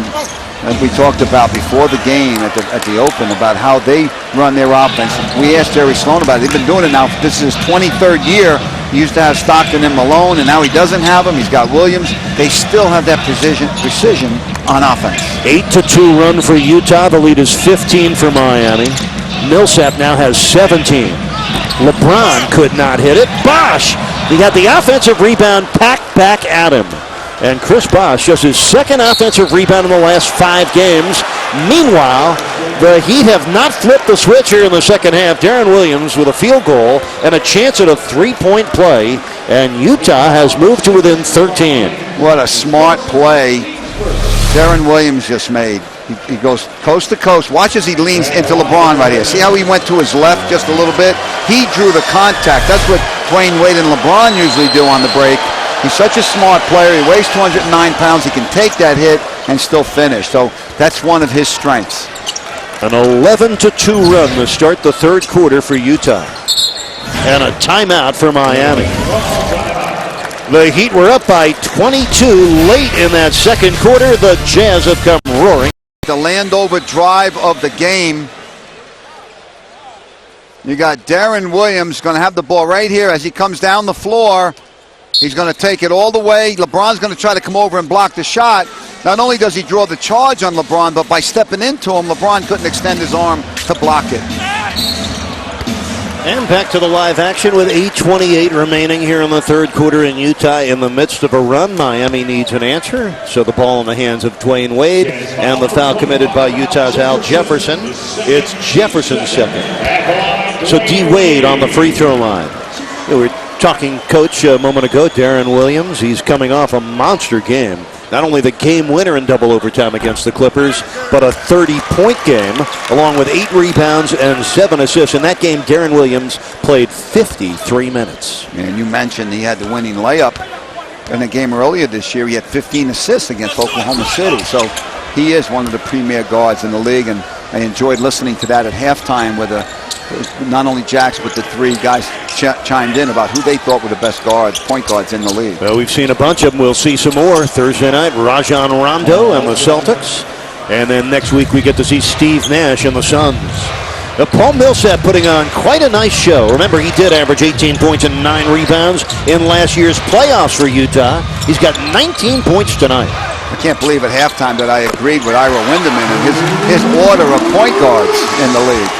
that we talked about before the game at the open about how they run their offense. We asked Jerry Sloan about it. They've been doing it now. This is his 23rd year. He used to have Stockton and Malone, and now he doesn't have them. He's got Williams. They still have that precision on offense. 8-2 run for Utah. The lead is 15 for Miami. Millsap now has 17. LeBron could not hit it. Bosh! He got the offensive rebound packed back at him. And Chris Bosh just his second offensive rebound in the last 5 games. Meanwhile, the Heat have not flipped the switch here in the second half. Deron Williams with a field goal and a chance at a 3-point play. And Utah has moved to within 13. What a smart play Deron Williams just made. He goes coast to coast. Watch as he leans into LeBron right here. See how he went to his left just a little bit? He drew the contact. That's what Dwayne Wade and LeBron usually do on the break. He's such a smart player. He weighs 209 pounds. He can take that hit and still finish. So that's one of his strengths. An 11-2 run to start the third quarter for Utah. And a timeout for Miami. The Heat were up by 22 late in that second quarter. The Jazz have come roaring. The Landover drive of the game. You got Deron Williams going to have the ball right here as he comes down the floor. He's going to take it all the way. LeBron's going to try to come over and block the shot. Not only does he draw the charge on LeBron, but by stepping into him, LeBron couldn't extend his arm to block it. And back to the live action with 8:28 remaining here in the third quarter in Utah. In the midst of a run, Miami needs an answer. So the ball in the hands of Dwayne Wade and the foul committed by Utah's Al Jefferson. It's Jefferson's second. So D. Wade on the free throw line. We were talking, Coach, a moment ago, Deron Williams. He's coming off a monster game. Not only the game winner in double overtime against the Clippers, but a 30-point game, along with 8 rebounds and 7 assists. In that game, Deron Williams played 53 minutes. And you mentioned he had the winning layup in a game earlier this year. He had 15 assists against Oklahoma City. So he is one of the premier guards in the league, and I enjoyed listening to that at halftime with not only Jax, but the 3 guys chimed in about who they thought were the best guards, point guards in the league. Well, we've seen a bunch of them. We'll see some more Thursday night. Rajon Rondo and the Celtics. And then next week we get to see Steve Nash and the Suns. Paul Millsap putting on quite a nice show. Remember, he did average 18 points and 9 rebounds in last year's playoffs for Utah. He's got 19 points tonight. I can't believe at halftime that I agreed with Ira Winderman and his order of point guards in the league.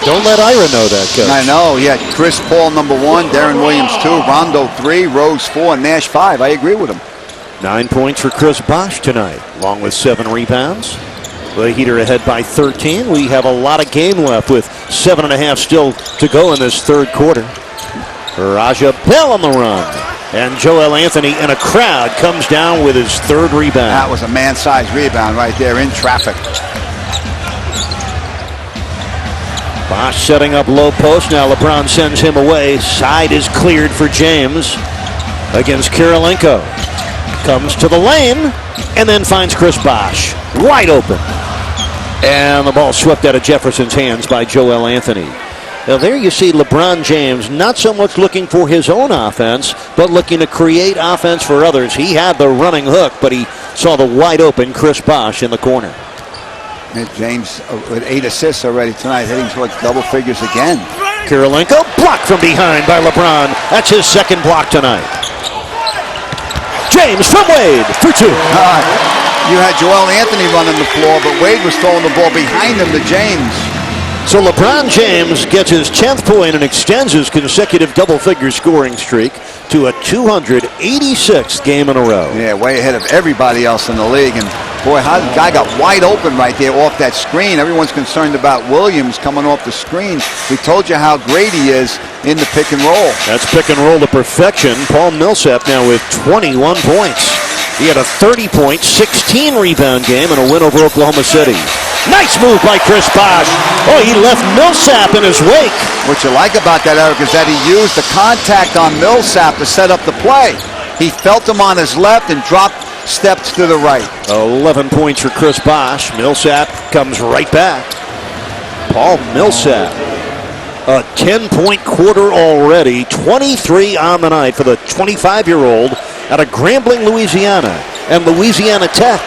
Don't let Ira know that, Coach. I know. He had Chris Paul number 1, Deron Williams 2, Rondo 3, Rose 4, and Nash 5. I agree with him. 9 points for Chris Bosh tonight, along with 7 rebounds. The Heat are ahead by 13. We have a lot of game left with 7.5 still to go in this third quarter. Raja Bell on the run. And Joel Anthony in a crowd comes down with his 3rd rebound. That was a man-sized rebound right there in traffic. Bosh setting up low post. Now LeBron sends him away. Side is cleared for James against Karolinko. Comes to the lane and then finds Chris Bosh wide open. And the ball swept out of Jefferson's hands by Joel Anthony. Now there you see LeBron James not so much looking for his own offense, but looking to create offense for others. He had the running hook, but he saw the wide open Chris Bosh in the corner. James with 8 assists already tonight, heading towards double figures again. Karolinko blocked from behind by LeBron. That's his 2nd block tonight. James from Wade for 2. You had Joel Anthony running the floor, but Wade was throwing the ball behind him to James. So LeBron James gets his 10th point and extends his consecutive double-figure scoring streak to a 286th game in a row. Yeah, way ahead of everybody else in the league. And boy, how the guy got wide open right there off that screen. Everyone's concerned about Williams coming off the screen. We told you how great he is in the pick and roll. That's pick and roll to perfection. Paul Millsap now with 21 points. He had a 30-point, 16-rebound game and a win over Oklahoma City. Nice move by Chris Bosh. Oh, he left Millsap in his wake. What you like about that, Eric, is that he used the contact on Millsap to set up the play. He felt him on his left and dropped steps to the right. 11 points for Chris Bosh. Millsap comes right back. Paul Millsap, a 10-point quarter already, 23 on the night for the 25-year-old out of Grambling, Louisiana, and Louisiana Tech.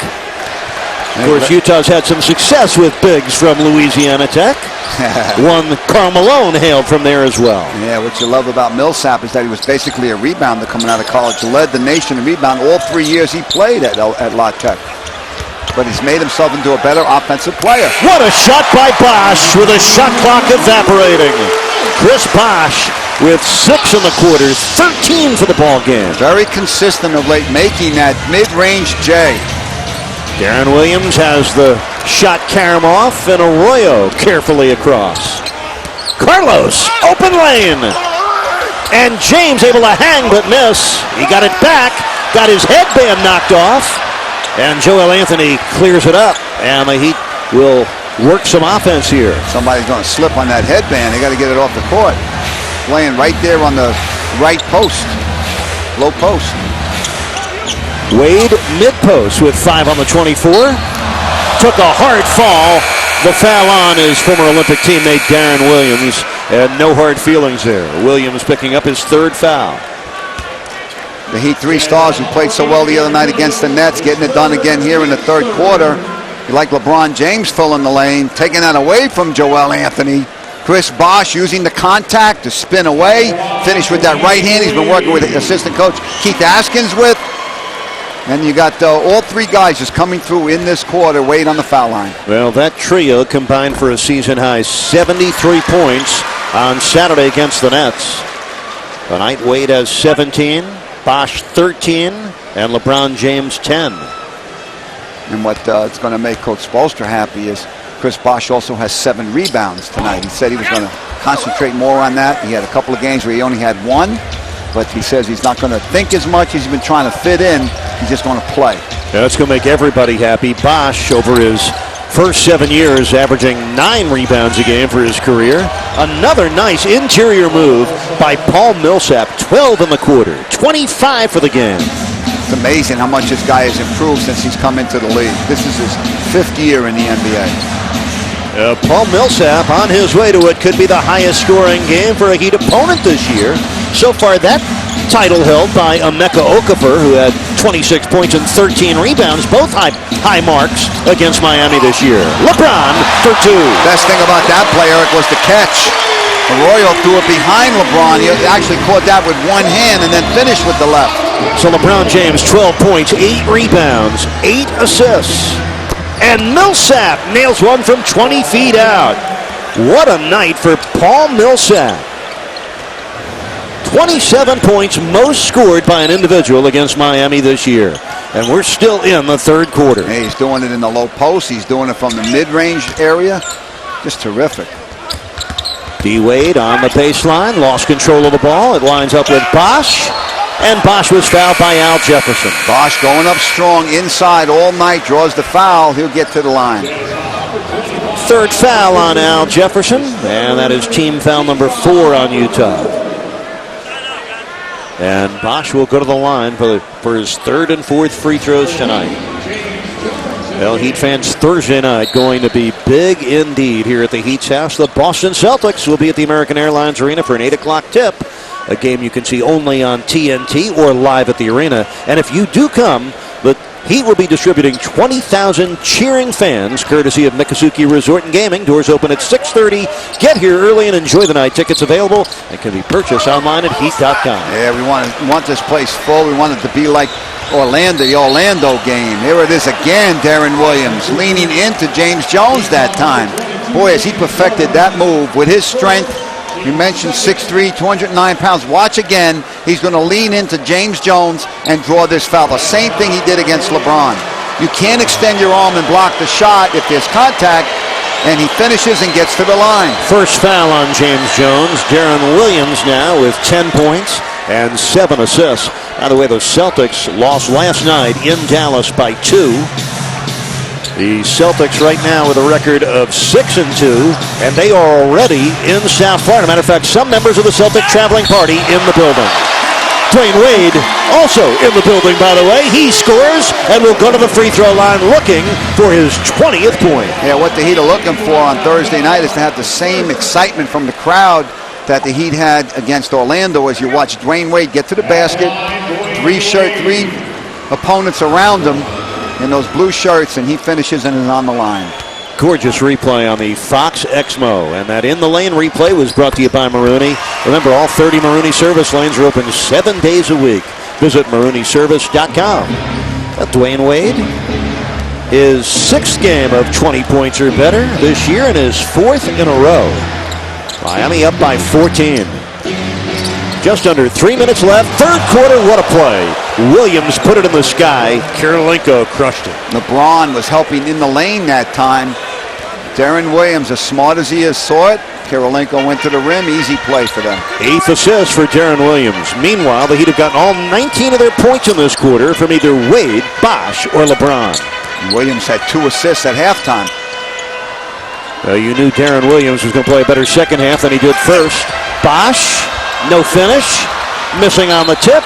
Of course, Utah's had some success with bigs from Louisiana Tech. One Karl Malone hailed from there as well. Yeah, what you love about Millsap is that he was basically a rebounder coming out of college. He led the nation in rebound all 3 years he played at La Tech. But he's made himself into a better offensive player. What a shot by Bosh with a shot clock evaporating. Chris Bosh with 6 in the quarters, 13 for the ball game. Very consistent of late, making that mid-range J. Darren Williams has the shot carom off, and Arroyo carefully across. Carlos, open lane. And James able to hang but miss. He got it back, got his headband knocked off, and Joel Anthony clears it up, and the Heat will work some offense here. Somebody's going to slip on that headband. They got to get it off the court. Playing right there on the right post, low post. Wade mid-post with 5 on the 24. Took a hard fall. The foul on his former Olympic teammate Darren Williams, and no hard feelings there. Williams picking up his 3rd foul. The Heat 3 stars who played so well the other night against the Nets, getting it done again here in the 3rd quarter. You like LeBron James filling the lane, taking that away from Joel Anthony. Chris Bosh using the contact to spin away, finish with that right hand he's been working with assistant coach Keith Askins with. And you got all 3 guys just coming through in this quarter. Wade on the foul line. Well, that trio combined for a season-high 73 points on Saturday against the Nets. Tonight, Wade has 17, Bosh 13, and LeBron James 10. And what it's going to make Coach Spoelstra happy is Chris Bosh also has 7 rebounds tonight. He said he was going to concentrate more on that. He had a couple of games where he only had 1. But he says he's not going to think as much as he's been trying to fit in. He's just going to play. Yeah, that's going to make everybody happy. Bosh, over his first 7 years, averaging 9 rebounds a game for his career. Another nice interior move by Paul Millsap, 12 in the quarter, 25 for the game. It's amazing how much this guy has improved since he's come into the league. This is his 5th year in the NBA. Paul Millsap on his way to what could be the highest scoring game for a Heat opponent this year. So far, that title held by Emeka Okafor, who had 26 points and 13 rebounds, both high marks against Miami this year. LeBron for 2. Best thing about that play, Eric, was the catch. Arroyo threw it behind LeBron. He actually caught that with one hand and then finished with the left. So LeBron James, 12 points, 8 rebounds, 8 assists. And Millsap nails one from 20 feet out. What a night for Paul Millsap. 27 points, most scored by an individual against Miami this year. And we're still in the 3rd quarter. Hey, he's doing it in the low post. He's doing it from the mid-range area. Just terrific. D-Wade on the baseline, lost control of the ball. It lines up with Bosh. And Bosh was fouled by Al Jefferson. Bosh going up strong inside all night, draws the foul. He'll get to the line. 3rd foul on Al Jefferson. And that is team foul number 4 on Utah. And Bosh will go to the line for his 3rd and 4th free throws tonight. Well, Heat fans, Thursday night going to be big indeed here at the Heat's house. The Boston Celtics will be at the American Airlines Arena for an 8 o'clock tip. A game you can see only on TNT or live at the arena. And if you do come, the Heat will be distributing 20,000 cheering fans, courtesy of Miccosukee Resort and Gaming. Doors open at 6:30. Get here early and enjoy the night. Tickets available and can be purchased online at heat.com. Yeah, we want this place full. We want it to be like the Orlando game. Here it is again, Darren Williams leaning into James Jones that time. Boy, has he perfected that move with his strength. You mentioned 6'3", 209 pounds. Watch again. He's going to lean into James Jones and draw this foul. The same thing he did against LeBron. You can't extend your arm and block the shot if there's contact, and he finishes and gets to the line. First foul on James Jones. Darren Williams now with 10 points, and 7 assists. By the way, the Celtics lost last night in Dallas by 2. The Celtics right now with a record of 6-2, and they are already in South Florida. Matter of fact, some members of the Celtic traveling party in the building. Dwayne Wade also in the building, by the way. He scores and will go to the free throw line looking for his 20th point. Yeah, what the Heat are looking for on Thursday night is to have the same excitement from the crowd that the Heat had against Orlando as you watch Dwayne Wade get to the basket, three opponents around him in those blue shirts, and he finishes and is on the line. Gorgeous replay on the Fox Exmo, and that in the lane replay was brought to you by Marooney. Remember, all 30 Marooney service lanes are open 7 days a week. Visit MarooneyService.com. Dwayne Wade, his 6th game of 20 points or better this year and his 4th in a row. Miami up by 14. Just under 3 minutes left. Third quarter, what a play. Williams put it in the sky. Kirilenko crushed it. LeBron was helping in the lane that time. Darren Williams, as smart as he is, saw it. Kirilenko went to the rim. Easy play for them. 8th assist for Darren Williams. Meanwhile, the Heat have gotten all 19 of their points in this quarter from either Wade, Bosh, or LeBron. Williams had 2 assists at halftime. You knew Darren Williams was going to play a better second half than he did first. Bosh, no finish, missing on the tip,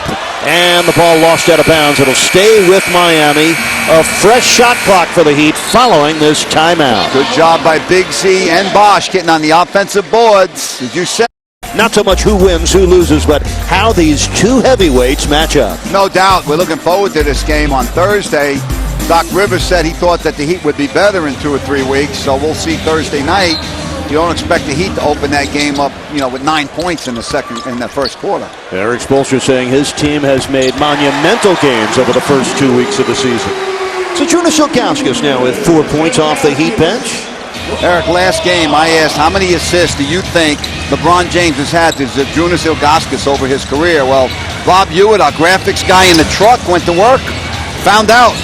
and the ball lost out of bounds. It'll stay with Miami. A fresh shot clock for the Heat following this timeout. Good job by Big Z and Bosh getting on the offensive boards. Did you say? Not so much who wins, who loses, but how these two heavyweights match up. No doubt. We're looking forward to this game on Thursday. Doc Rivers said he thought that the Heat would be better in 2 or 3 weeks, so we'll see Thursday night. You don't expect the Heat to open that game up, with 9 points in the first quarter. Eric Spoelstra saying his team has made monumental gains over the first 2 weeks of the season. So Jonas Ilgauskas now with 4 points off the Heat bench. Eric, last game I asked how many assists do you think LeBron James has had to Jonas Ilgauskas over his career? Well, Bob Hewitt, our graphics guy in the truck, went to work, found out.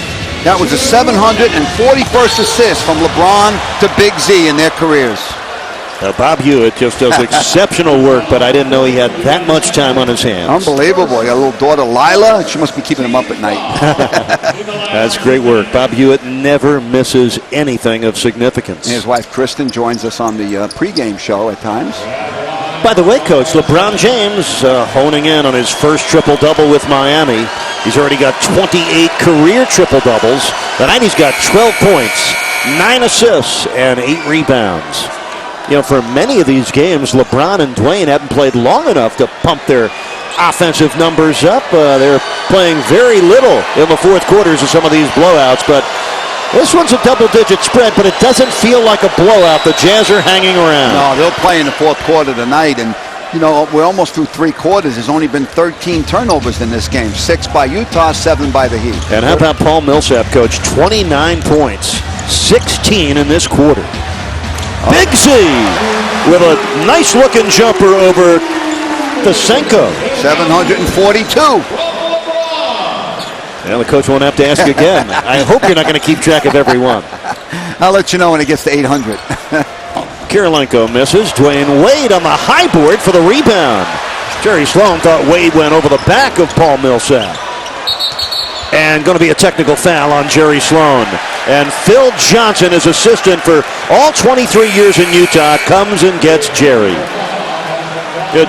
That was a 741st assist from LeBron to Big Z in their careers. Bob Hewitt just does exceptional work, but I didn't know he had that much time on his hands. Unbelievable. He got a little daughter, Lila. She must be keeping him up at night. That's great work. Bob Hewitt never misses anything of significance. And his wife, Kristen, joins us on the pregame show at times. By the way, Coach, LeBron James honing in on his first triple-double with Miami. He's already got 28 career triple-doubles. Tonight he's got 12 points, 9 assists, and 8 rebounds. For many of these games, LeBron and Dwayne haven't played long enough to pump their offensive numbers up. They're playing very little in the fourth quarters of some of these blowouts, but this one's a double-digit spread, but it doesn't feel like a blowout. The Jazz are hanging around. No, they'll play in the fourth quarter tonight, and we're almost through 3 quarters. There's only been 13 turnovers in this game. 6 by Utah, 7 by the Heat. And how about Paul Millsap, Coach? 29 points, 16 in this quarter. Big Z with a nice-looking jumper over Fisenko. 742. Well, the coach won't have to ask again. I hope you're not going to keep track of every one. I'll let you know when it gets to 800. Kirilenko misses. Dwayne Wade on the high board for the rebound. Jerry Sloan thought Wade went over the back of Paul Millsap. And going to be a technical foul on Jerry Sloan. And Phil Johnson, his assistant for all 23 years in Utah, comes and gets Jerry.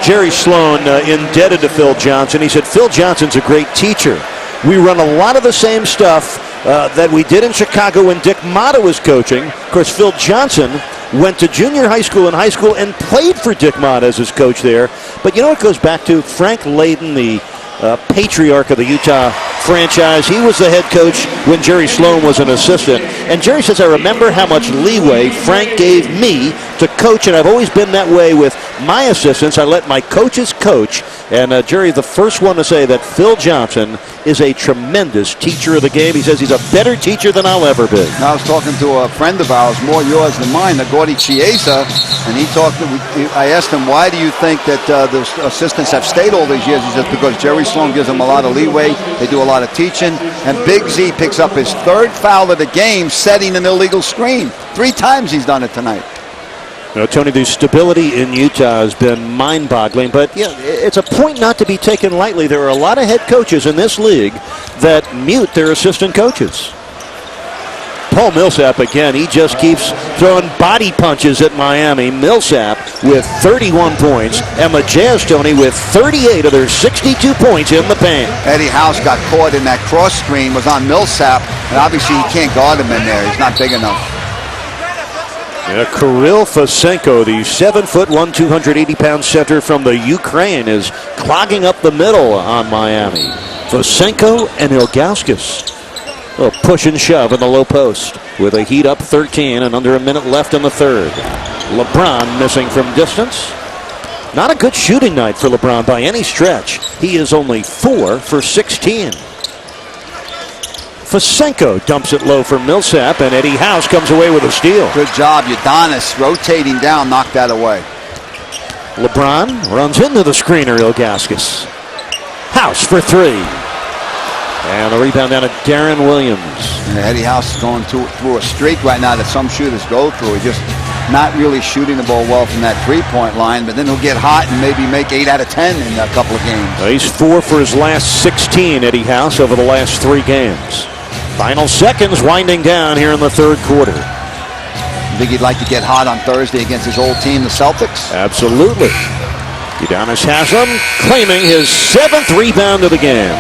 Jerry Sloan indebted to Phil Johnson. He said, Phil Johnson's a great teacher. We run a lot of the same stuff that we did in Chicago when Dick Motta was coaching. Of course, Phil Johnson went to junior high school and played for Dick Motta as his coach there. But it goes back to Frank Layden, the patriarch of the Utah franchise. He was the head coach when Jerry Sloan was an assistant. And Jerry says, I remember how much leeway Frank gave me to coach, and I've always been that way with my assistants. I let my coaches coach. And Jerry, the first one to say that Phil Johnson is a tremendous teacher of the game. He says he's a better teacher than I'll ever be. I was talking to a friend of ours, more yours than mine, Gordy Chiesa, and I asked him, why do you think that the assistants have stayed all these years? He says, because Jerry Sloan gives them a lot of leeway. They do a lot of teaching. And Big Z picks up his 3rd foul of the game, setting an illegal screen. 3 times he's done it tonight. Tony, the stability in Utah has been mind-boggling, but yeah, it's a point not to be taken lightly. There are a lot of head coaches in this league that mute their assistant coaches. Paul Millsap again, he just keeps throwing body punches at Miami. Millsap with 31 points, and the Jazz, Tony, with 38 of their 62 points in the paint. Eddie House got caught in that cross screen, was on Millsap, and obviously he can't guard him in there. He's not big enough. Yeah, Kirill Fasenko, the 7'1", 280-pound center from the Ukraine, is clogging up the middle on Miami. Fasenko and Ilgauskas. A little push and shove in the low post with a Heat up 13 and under a minute left in the third. LeBron missing from distance. Not a good shooting night for LeBron by any stretch. He is only 4 for 16. Fasenko dumps it low for Millsap, and Eddie House comes away with a steal. Good job. Udonis rotating down, knocked that away. LeBron runs into the screener, Ilgauskas. House for 3. And the rebound down to Darren Williams. And Eddie House is going through a streak right now that some shooters go through. He's just not really shooting the ball well from that three-point line, but then he'll get hot and maybe make 8 out of 10 in a couple of games. Well, he's 4 for his last 16, Eddie House, over the last 3 games. Final seconds winding down here in the third quarter. You think he'd like to get hot on Thursday against his old team, the Celtics? Absolutely. Udonis Haslem claiming his 7th rebound of the game.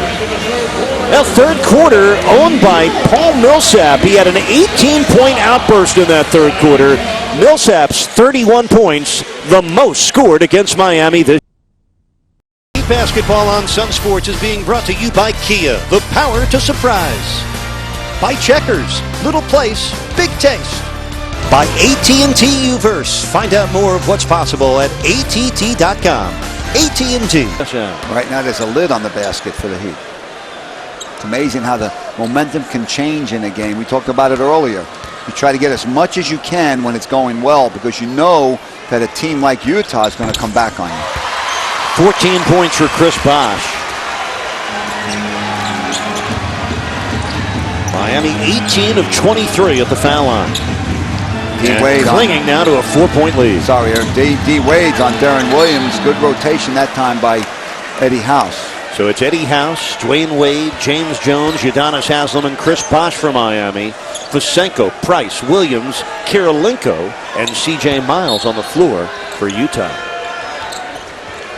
A third quarter owned by Paul Millsap. He had an 18-point outburst in that third quarter. Millsap's 31 points, the most scored against Miami this year. Basketball on Sun Sports is being brought to you by Kia, the power to surprise. By Checkers, little place, big taste. By AT&T U-verse. Find out more of what's possible at att.com. AT&T. Right now there's a lid on the basket for the Heat. It's amazing how the momentum can change in a game. We talked about it earlier. You try to get as much as you can when it's going well because you know that a team like Utah is going to come back on you. 14 points for Chris Bosh. Miami 18 of 23 at the foul line. D-Wade clinging now to a 4-point lead. Sorry, Eric. D-Wade's on Darren Williams. Good rotation that time by Eddie House. So it's Eddie House, Dwayne Wade, James Jones, Udonis Haslem, and Chris Bosh for Miami. Fasenko, Price, Williams, Kirilenko, and C.J. Miles on the floor for Utah.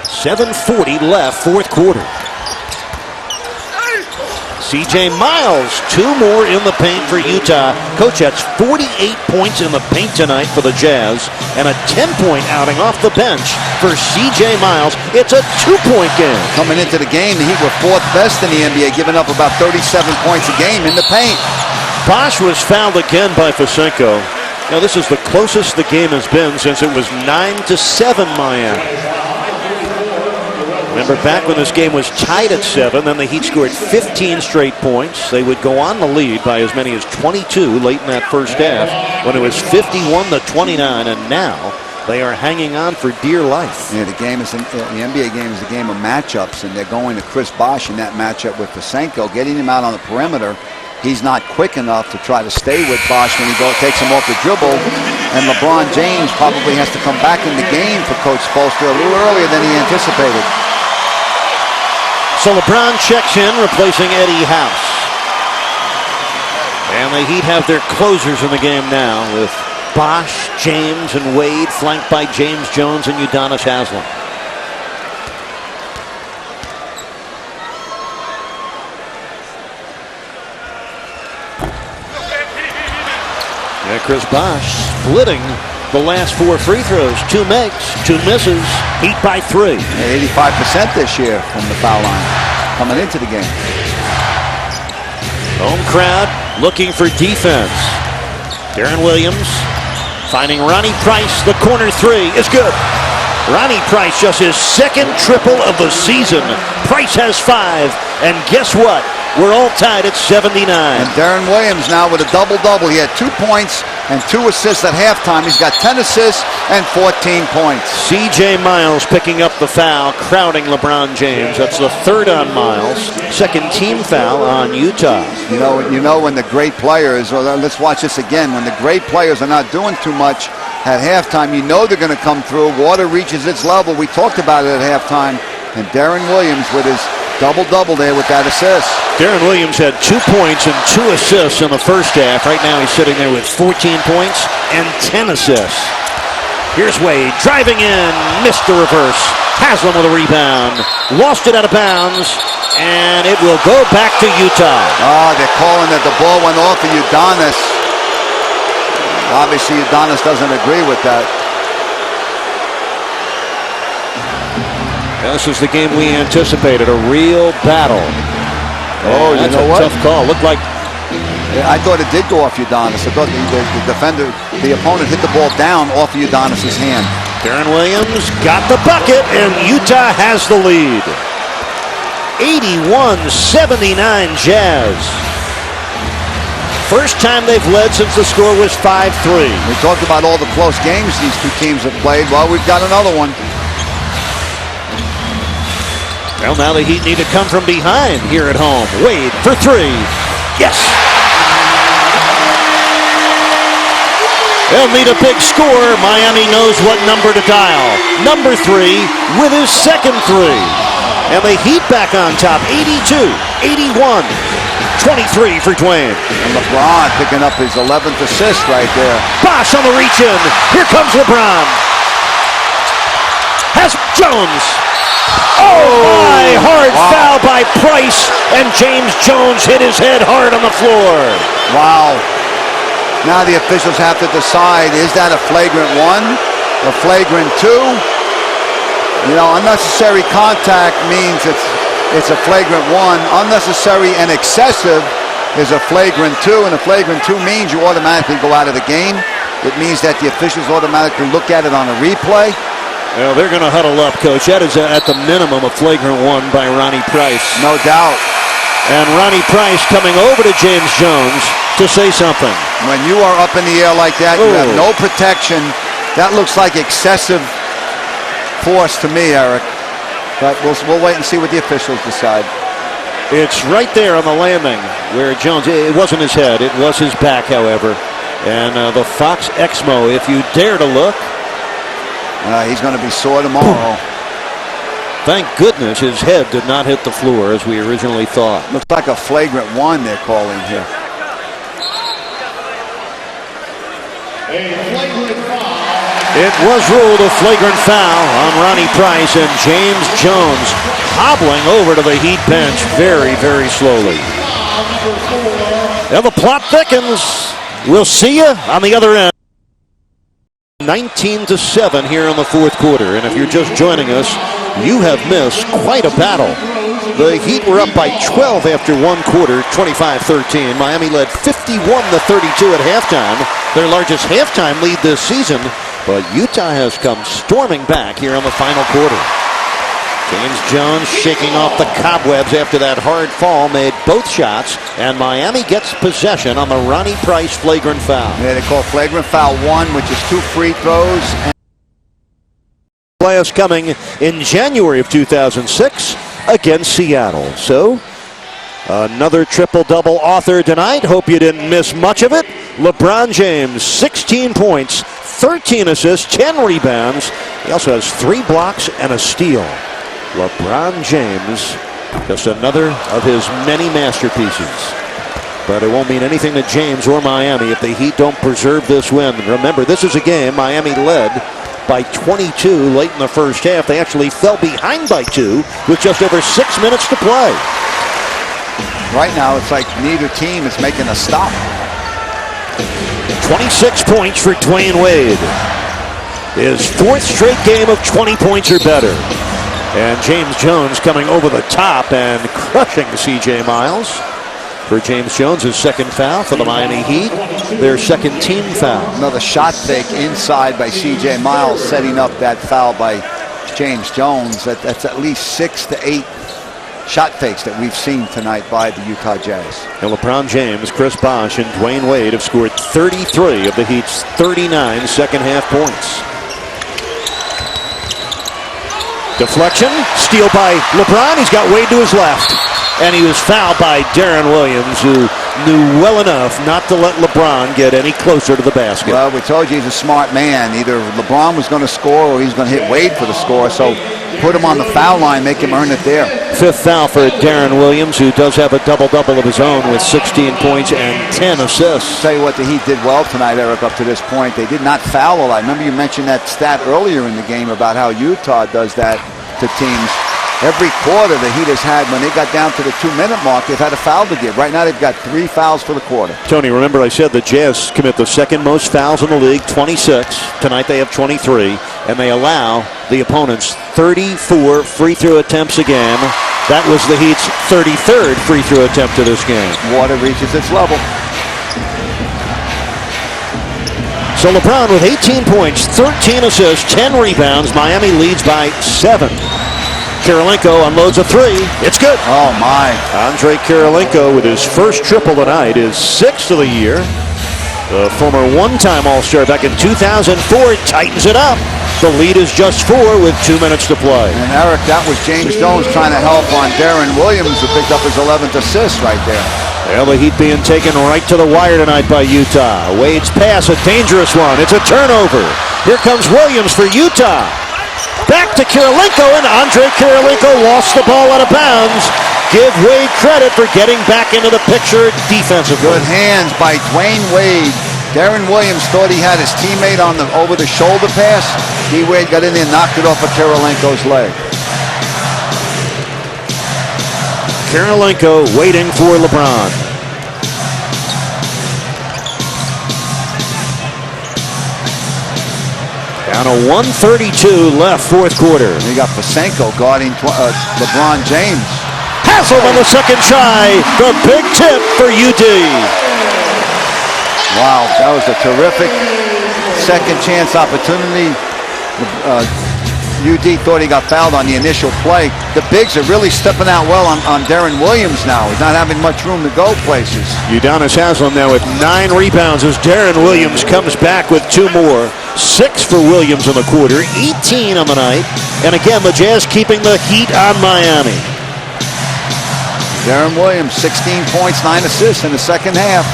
7:40 left, fourth quarter. C.J. Miles, 2 more in the paint for Utah. Coach, that's 48 points in the paint tonight for the Jazz, and a 10-point outing off the bench for C.J. Miles. It's a 2-point game. Coming into the game, the Heat were 4th best in the NBA, giving up about 37 points a game in the paint. Bosh was fouled again by Fasenko. Now, this is the closest the game has been since it was 9-7 Miami. Remember back when this game was tied at 7, then the Heat scored 15 straight points. They would go on the lead by as many as 22 late in that first half when it was 51-29, and now they are hanging on for dear life. Yeah, the NBA game is a game of matchups, and they're going to Chris Bosh in that matchup with Fasenko, getting him out on the perimeter. He's not quick enough to try to stay with Bosh when he takes him off the dribble, and LeBron James probably has to come back in the game for Coach Spoelstra a little earlier than he anticipated. So LeBron checks in, replacing Eddie House. And the Heat have their closers in the game now with Bosh, James, and Wade, flanked by James Jones and Udonis Haslem. Yeah, Chris Bosh splitting the last 4 free throws. 2 makes, 2 misses. Heat by 3. 85% this year from the foul line coming into the game. Home crowd looking for defense. Darren Williams finding Ronnie Price. The corner 3 is good. Ronnie Price just his 2nd triple of the season. Price has 5. And guess what? We're all tied at 79. And Darren Williams now with a double-double. He had 2 points and 2 assists at halftime. He's got 10 assists and 14 points. C.J. Miles picking up the foul, crowding LeBron James. That's the 3rd on Miles. 2nd team foul on Utah. You know when the great players, or let's watch this again, when the great players are not doing too much, at halftime. You know they're going to come through. Water reaches its level. We talked about it at halftime. And Darren Williams with his double-double there with that assist. Darren Williams had 2 points and 2 assists in the first half. Right now he's sitting there with 14 points and 10 assists. Here's Wade driving in, missed the reverse. Haslam with a rebound, lost it out of bounds, and it will go back to Utah. Oh, they're calling that the ball went off of Udonis. Obviously, Udonis doesn't agree with that. This is the game we anticipated, a real battle. Oh, you know what? Tough call. Looked like I thought it did go off Udonis. I thought the defender, the opponent hit the ball down off of Udonis' hand. Darren Williams got the bucket, and Utah has the lead. 81-79 Jazz. First time they've led since the score was 5-3. We talked about all the close games these two teams have played. Well, we've got another one. Well, now the Heat need to come from behind here at home. Wade for 3. Yes! They'll need a big score. Miami knows what number to dial. Number 3 with his second 3. And the Heat back on top, 82-81. 23 for Dwayne. And LeBron picking up his 11th assist right there. Bosh on the reach-in. Here comes LeBron. Has Jones. Oh my, hard foul by Price, and James Jones hit his head hard on the floor. Wow. Now the officials have to decide, is that a flagrant 1? A flagrant 2? You know, unnecessary contact means it's a flagrant 1. Unnecessary and excessive is a flagrant 2, and a flagrant 2 means you automatically go out of the game. It means that the officials automatically look at it on a replay. Well, they're going to huddle up, Coach. That is at the minimum a flagrant 1 by Ronnie Price. No doubt. And Ronnie Price coming over to James Jones to say something. When you are up in the air like that, you have no protection. That looks like excessive force to me, Eric. But we'll wait and see what the officials decide. It's right there on the landing where Jones, it wasn't his head, it was his back, however. And the Fox Exmo, if you dare to look. He's going to be sore tomorrow. Thank goodness his head did not hit the floor as we originally thought. Looks like a flagrant 1 they're calling here. It was ruled a flagrant foul on Ronnie Price, and James Jones hobbling over to the Heat bench very, very slowly. Now the plot thickens. We'll see you on the other end. 19-7 here in the fourth quarter, and if you're just joining us, you have missed quite a battle. The Heat were up by 12 after one quarter, 25-13. Miami led 51-32 at halftime, their largest halftime lead this season, but Utah has come storming back here in the final quarter. James Jones shaking off the cobwebs after that hard fall, made both shots, and Miami gets possession on the Ronnie Price flagrant foul. Yeah, they call flagrant foul 1, which is 2 free throws. Playoffs coming in January of 2006 against Seattle. So, another triple-double author tonight. Hope you didn't miss much of it. LeBron James, 16 points, 13 assists, 10 rebounds. He also has 3 blocks and a steal. LeBron James, just another of his many masterpieces. But it won't mean anything to James or Miami if the Heat don't preserve this win. Remember, this is a game Miami led by 22 late in the first half. They actually fell behind by 2 with just over 6 minutes to play. Right now, it's like neither team is making a stop. 26 points for Dwayne Wade. His 4th straight game of 20 points or better. And James Jones coming over the top and crushing C.J. Miles. For James Jones, his second foul for the Miami Heat, their second team foul. Another shot fake inside by C.J. Miles, setting up that foul by James Jones. That's at least 6 to 8 shot fakes that we've seen tonight by the Utah Jazz. And LeBron James, Chris Bosh, and Dwayne Wade have scored 33 of the Heat's 39 second half points. Deflection, steal by LeBron. He's got Wade to his left. And he was fouled by Darren Williams, who knew well enough not to let LeBron get any closer to the basket. Well, we told you he's a smart man. Either LeBron was going to score or he's going to hit Wade for the score. So put him on the foul line, make him earn it there. 5th foul for Darren Williams, who does have a double-double of his own with 16 points and 10 assists. Tell you what, the Heat did well tonight, Eric, up to this point. They did not foul a lot. Remember you mentioned that stat earlier in the game about how Utah does that to teams. Every quarter the Heat has had, when they got down to the 2-minute mark, they've had a foul to give. Right now they've got 3 fouls for the quarter. Tony, remember I said the Jazz commit the second most fouls in the league, 26. Tonight they have 23, and they allow the opponents 34 free throw attempts a game. That was the Heat's 33rd free throw attempt of this game. Water reaches its level. So LeBron with 18 points, 13 assists, 10 rebounds. Miami leads by 7. Kirilenko unloads a 3. It's good. Oh, my. Andre Kirilenko with his first triple tonight, his 6th of the year. The former one-time All-Star back in 2004 tightens it up. The lead is just 4 with 2 minutes to play. And Eric, that was James Jones trying to help on Darren Williams, who picked up his 11th assist right there. Well, the Heat being taken right to the wire tonight by Utah. Wade's pass, a dangerous one. It's a turnover. Here comes Williams for Utah. Back to Kirilenko, and Andre Kirilenko lost the ball out of bounds. Give Wade credit for getting back into the picture defensively. Good hands by Dwayne Wade. Darren Williams thought he had his teammate on the over-the-shoulder pass. D-Wade got in there and knocked it off of Kirilenko's leg. Kirilenko waiting for LeBron. Down to 1:32 left, fourth quarter. You got Pasenko guarding LeBron James. Hassled on the second try. The big tip for UD. Wow, that was a terrific second chance opportunity. UD thought he got fouled on the initial play. The bigs are really stepping out well on Darren Williams now. He's not having much room to go places. Udonis Haslem now with 9 rebounds as Darren Williams comes back with 2 more. 6 for Williams in the quarter, 18 on the night. And again, the Jazz keeping the heat on Miami. Darren Williams, 16 points, 9 assists in the second half.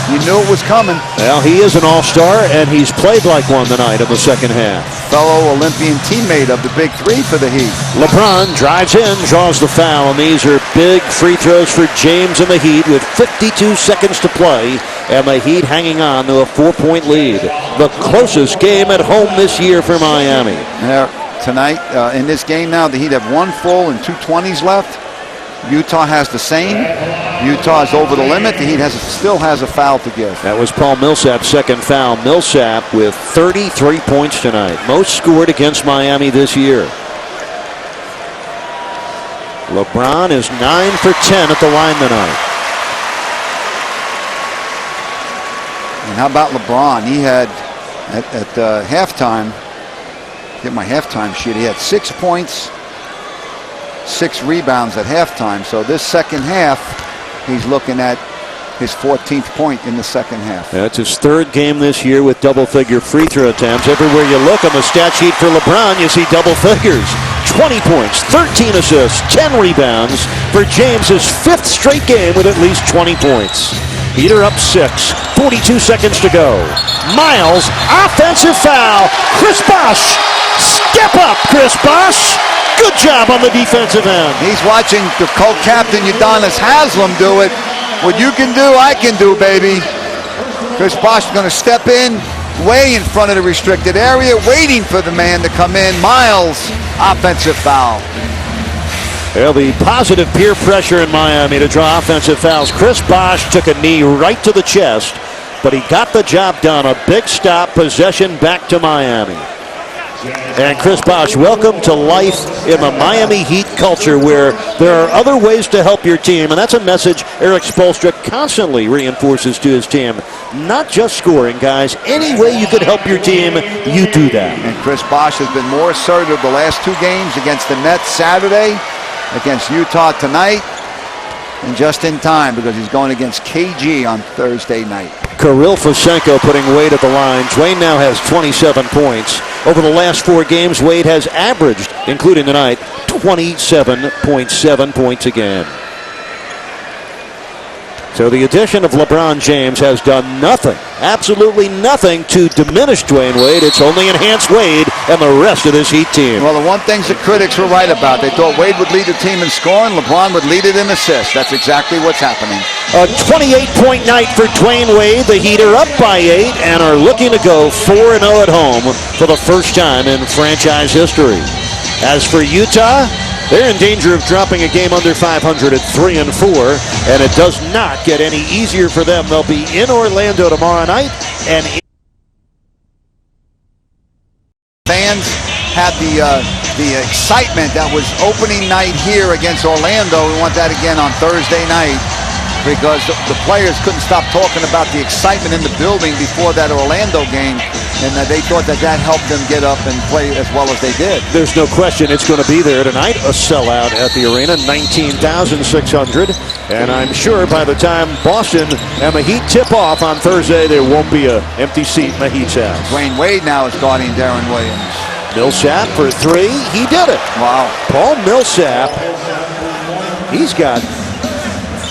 You knew it was coming. Well, he is an all-star, and he's played like one tonight in the second half. Fellow Olympian teammate of the Big Three for the Heat. LeBron drives in, draws the foul, and these are big free throws for James and the Heat with 52 seconds to play, and the Heat hanging on to a 4-point lead. The closest game at home this year for Miami. Tonight, in this game now, the Heat have 1 full and 2 20s left. Utah has the same. Utah is over the limit. The Heat still has a foul to give. That was Paul Millsap's second foul. Millsap with 33 points tonight. Most scored against Miami this year. LeBron is 9 for 10 at the line tonight. And how about LeBron? He had, at halftime, get my halftime sheet, he had 6 points, 6 rebounds at halftime. So this second half, he's looking at his 14th point in the second half. That's his 3rd game this year with double-figure free throw attempts. Everywhere you look on the stat sheet for LeBron, you see double figures. 20 points, 13 assists, 10 rebounds for James, his 5th straight game with at least 20 points. Heat are up 6, 42 seconds to go. Miles, offensive foul. Chris Bosh, step up, Chris Bosh. Good job on the defensive end. He's watching the co-captain Udonis Haslem do it. What you can do, I can do, baby. Chris Bosh is going to step in, way in front of the restricted area, waiting for the man to come in. Miles, offensive foul. There'll be positive peer pressure in Miami to draw offensive fouls. Chris Bosh took a knee right to the chest, but he got the job done. A big stop, possession back to Miami. And Chris Bosh, welcome to life in the Miami Heat culture where there are other ways to help your team. And that's a message Eric Spoelstra constantly reinforces to his team. Not just scoring, guys. Any way you could help your team, you do that. And Chris Bosh has been more assertive the last 2 games against the Nets Saturday, against Utah tonight, and just in time because he's going against KG on Thursday night. Kirill Fasenko putting Wade at the line. Dwayne now has 27 points. Over the last 4 games, Wade has averaged, including tonight, 27.7 points a game. So the addition of LeBron James has done nothing, absolutely nothing to diminish Dwayne Wade. It's only enhanced Wade and the rest of this Heat team. Well, the one thing the critics were right about, they thought Wade would lead the team in scoring, LeBron would lead it in assists. That's exactly what's happening. A 28-point night for Dwayne Wade. The Heat are up by 8 and are looking to go 4-0 at home for the first time in franchise history. As for Utah, they're in danger of dropping a game under 500 at 3-4, and it does not get any easier for them. They'll be in Orlando tomorrow night, and fans had the excitement that was opening night here against Orlando. We want that again on Thursday night, because the players couldn't stop talking about the excitement in the building before that Orlando game, and they thought that helped them get up and play as well as they did. There's no question it's going to be there tonight. A sellout at the arena, 19,600. And I'm sure by the time Boston and the Heat tip off on Thursday, there won't be an empty seat in the Heat's house. Dwayne Wade now is guarding Darren Williams. Millsap for 3. He did it. Wow. Paul Millsap, he's got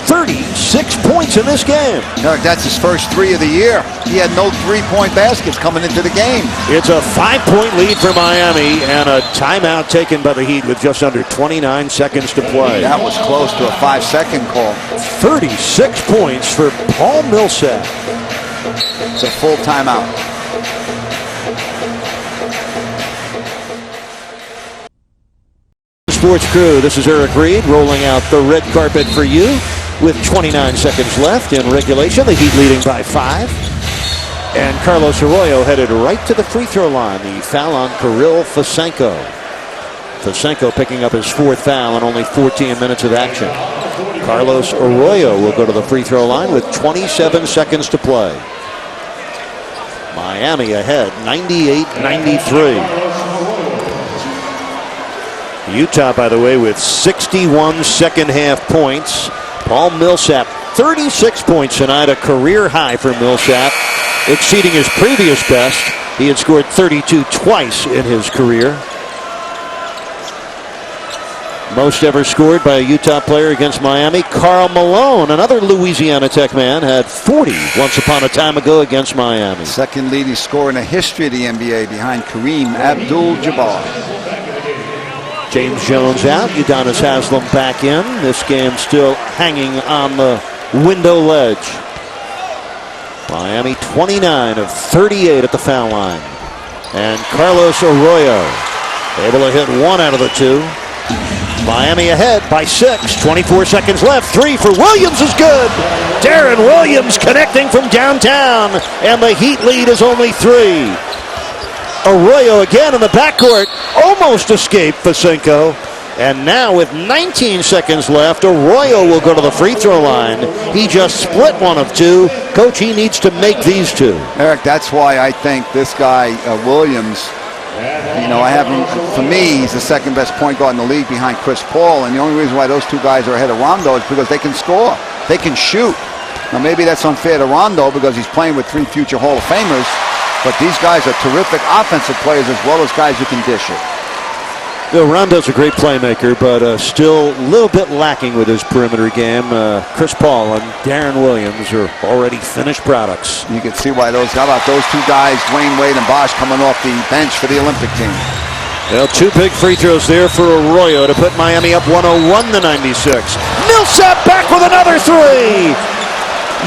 36 points in this game. Dirk, that's his first 3 of the year. He had no 3-point baskets coming into the game. It's a 5-point lead for Miami and a timeout taken by the Heat with just under 29 seconds to play. That was close to a 5-second call. 36 points for Paul Millsap. It's a full timeout. Sports Crew, this is Eric Reed rolling out the red carpet for you. With 29 seconds left in regulation, the Heat leading by 5. And Carlos Arroyo headed right to the free throw line. The foul on Kirill Fasenko. Fasenko picking up his 4th foul in only 14 minutes of action. Carlos Arroyo will go to the free throw line with 27 seconds to play. Miami ahead, 98-93. Utah, by the way, with 61 second-half points. Paul Millsap, 36 points tonight, a career high for Millsap, exceeding his previous best. He had scored 32 twice in his career. Most ever scored by a Utah player against Miami. Karl Malone, another Louisiana Tech man, had 40 once upon a time ago against Miami. Second leading scorer in the history of the NBA behind Kareem Abdul-Jabbar. James Jones out. Udonis Haslem back in. This game still hanging on the window ledge. Miami 29 of 38 at the foul line. And Carlos Arroyo able to hit 1 out of the 2. Miami ahead by 6. 24 seconds left. 3 for Williams is good. Darren Williams connecting from downtown. And the Heat lead is only 3. Arroyo again in the backcourt, almost escaped Fasenko. And now with 19 seconds left, Arroyo will go to the free throw line. He just split 1 of 2. Coach, he needs to make these 2. Eric, that's why I think this guy, Williams, I have him, for me, he's the second best point guard in the league behind Chris Paul. And the only reason why those 2 guys are ahead of Rondo is because they can score. They can shoot. Now, maybe that's unfair to Rondo because he's playing with 3 future Hall of Famers. But these guys are terrific offensive players as well as guys who can dish it. Rondo's a great playmaker, but still a little bit lacking with his perimeter game. Chris Paul and Darren Williams are already finished products. You can see why how about those 2 guys, Dwayne Wade and Bosh, coming off the bench for the Olympic team. Well, 2 big free throws there for Arroyo to put Miami up 101-96. Millsap back with another 3.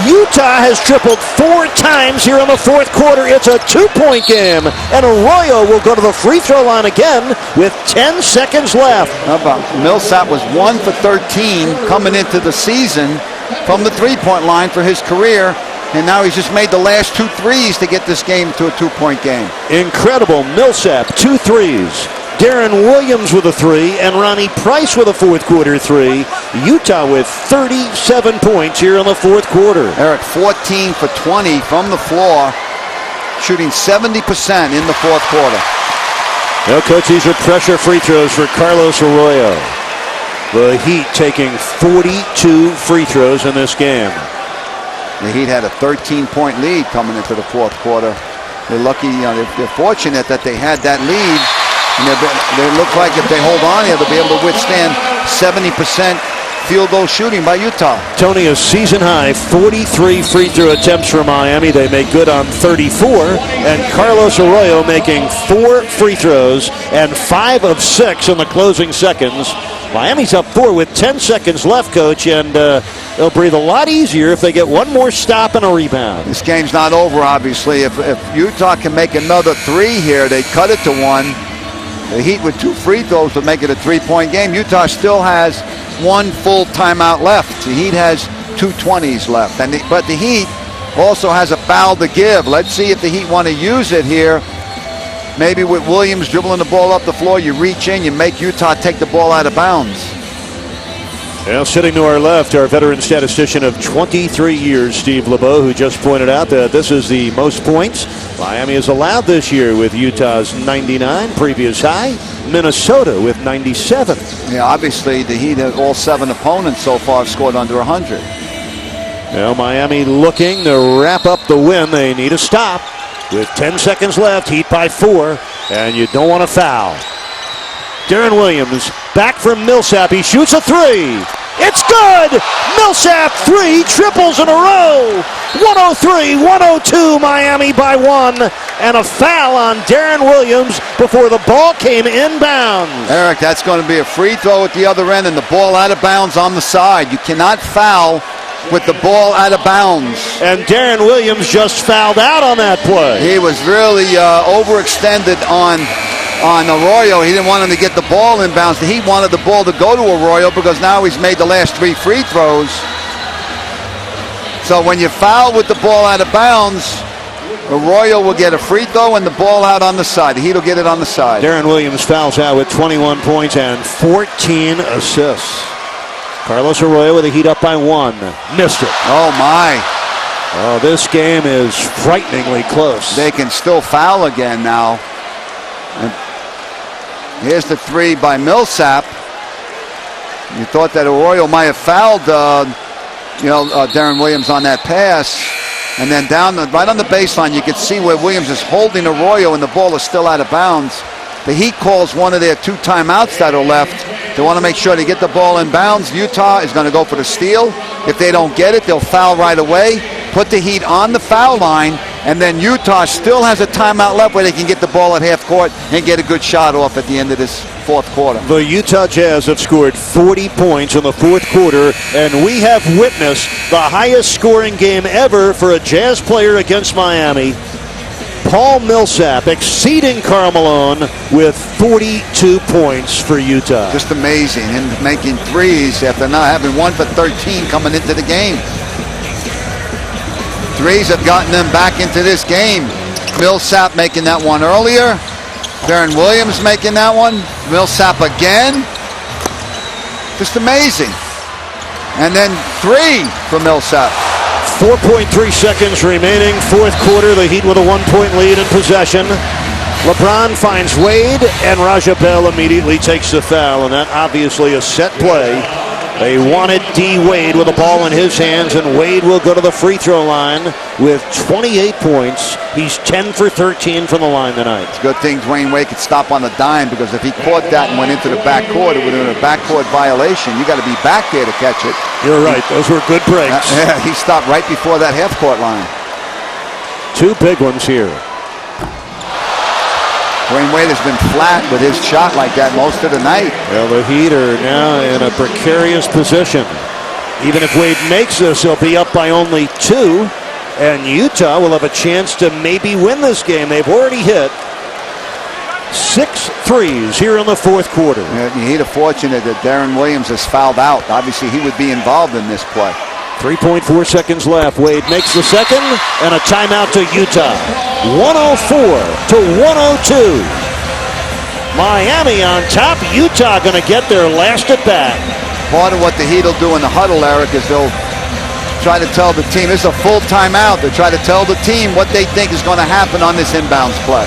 Utah has tripled 4 times here in the 4th quarter. It's a 2-point game, and Arroyo will go to the free throw line again with 10 seconds left. How about Millsap was 1 for 13 coming into the season from the 3-point line for his career, and now he's just made the last 2 threes to get this game to a 2-point game. Incredible. Millsap, 2 threes. Darren Williams with a 3 and Ronnie Price with a 4th quarter 3. Utah with 37 points here in the 4th quarter. Eric, 14 for 20 from the floor, shooting 70% in the 4th quarter. Well, Coach, these are pressure free throws for Carlos Arroyo. The Heat taking 42 free throws in this game. The Heat had a 13-point lead coming into the 4th quarter. They're lucky, they're fortunate that they had that lead. And they look like if they hold on here, they'll be able to withstand 70% field goal shooting by Utah. Tony, a season high 43 free throw attempts for Miami. They make good on 34. And Carlos Arroyo making 4 free throws and 5 of 6 in the closing seconds. Miami's up 4 with 10 seconds left, Coach, and they'll breathe a lot easier if they get one more stop and a rebound. This game's not over, obviously. If Utah can make another 3 here, they cut it to 1. The Heat with 2 free throws would make it a 3-point game. Utah still has 1 full timeout left. The Heat has 2 20s left. But the Heat also has a foul to give. Let's see if the Heat want to use it here. Maybe with Williams dribbling the ball up the floor, you reach in, you make Utah take the ball out of bounds. Well, sitting to our left, our veteran statistician of 23 years, Steve LeBeau, who just pointed out that this is the most points Miami has allowed this year with Utah's 99, previous high. Minnesota with 97. Yeah, obviously the Heat have all 7 opponents so far have scored under 100. Well, Miami looking to wrap up the win. They need a stop. With 10 seconds left, Heat by 4, and you don't want to foul. Deron Williams back from Millsap. He shoots a 3. It's good! Millsap 3 triples in a row. 103-102, Miami by 1, and a foul on Deron Williams before the ball came inbounds. Eric, that's going to be a free throw at the other end and the ball out of bounds on the side. You cannot foul with the ball out of bounds. And Deron Williams just fouled out on that play. He was really overextended on Arroyo. He didn't want him to get the ball inbounds. He wanted the ball to go to Arroyo because now he's made the last 3 free throws. So when you foul with the ball out of bounds, Arroyo will get a free throw and the ball out on the side. The Heat will get it on the side. Deron Williams fouls out with 21 points and 14 assists. Carlos Arroyo with a Heat up by 1. Missed it. Oh, my. Oh, this game is frighteningly close. They can still foul again now. And here's the 3 by Millsap. You thought that Arroyo might have fouled, Deron Williams on that pass. And then right on the baseline, you could see where Williams is holding Arroyo and the ball is still out of bounds. The Heat calls one of their 2 timeouts that are left. They want to make sure they get the ball in bounds. Utah is going to go for the steal. If they don't get it, they'll foul right away, put the Heat on the foul line, and then Utah still has a timeout left where they can get the ball at half court and get a good shot off at the end of this 4th quarter. The Utah Jazz have scored 40 points in the 4th quarter, and we have witnessed the highest scoring game ever for a Jazz player against Miami. Paul Millsap exceeding Karl Malone with 42 points for Utah. Just amazing. Him making threes after not having 1 for 13 coming into the game. Threes have gotten them back into this game. Millsap making that one earlier. Deron Williams making that one. Millsap again. Just amazing. And then 3 for Millsap. 4.3 seconds remaining, 4th quarter. The Heat with a 1-point lead in possession. LeBron finds Wade, and Raja Bell immediately takes the foul, and that obviously a set play. They wanted D. Wade with the ball in his hands, and Wade will go to the free throw line with 28 points. He's 10 for 13 from the line tonight. It's a good thing Dwayne Wade could stop on the dime, because if he caught that and went into the backcourt, it would have been a backcourt violation. You got to be back there to catch it. You're right. Those were good breaks. Yeah, he stopped right before that half-court line. 2 big ones here. Dwayne Wade has been flat with his shot like that most of the night. Well, the Heat are now in a precarious position. Even if Wade makes this, he'll be up by only 2, and Utah will have a chance to maybe win this game. They've already hit 6 threes here in the 4th quarter. Yeah, the Heat are fortunate that Deron Williams has fouled out. Obviously, he would be involved in this play. 3.4 seconds left. Wade makes the second, and a timeout to Utah. 104-102. Miami on top. Utah going to get their last at bat. Part of what the Heat will do in the huddle, Eric, is they'll try to tell the team, it's a full timeout. They'll try to tell the team what they think is going to happen on this inbounds play.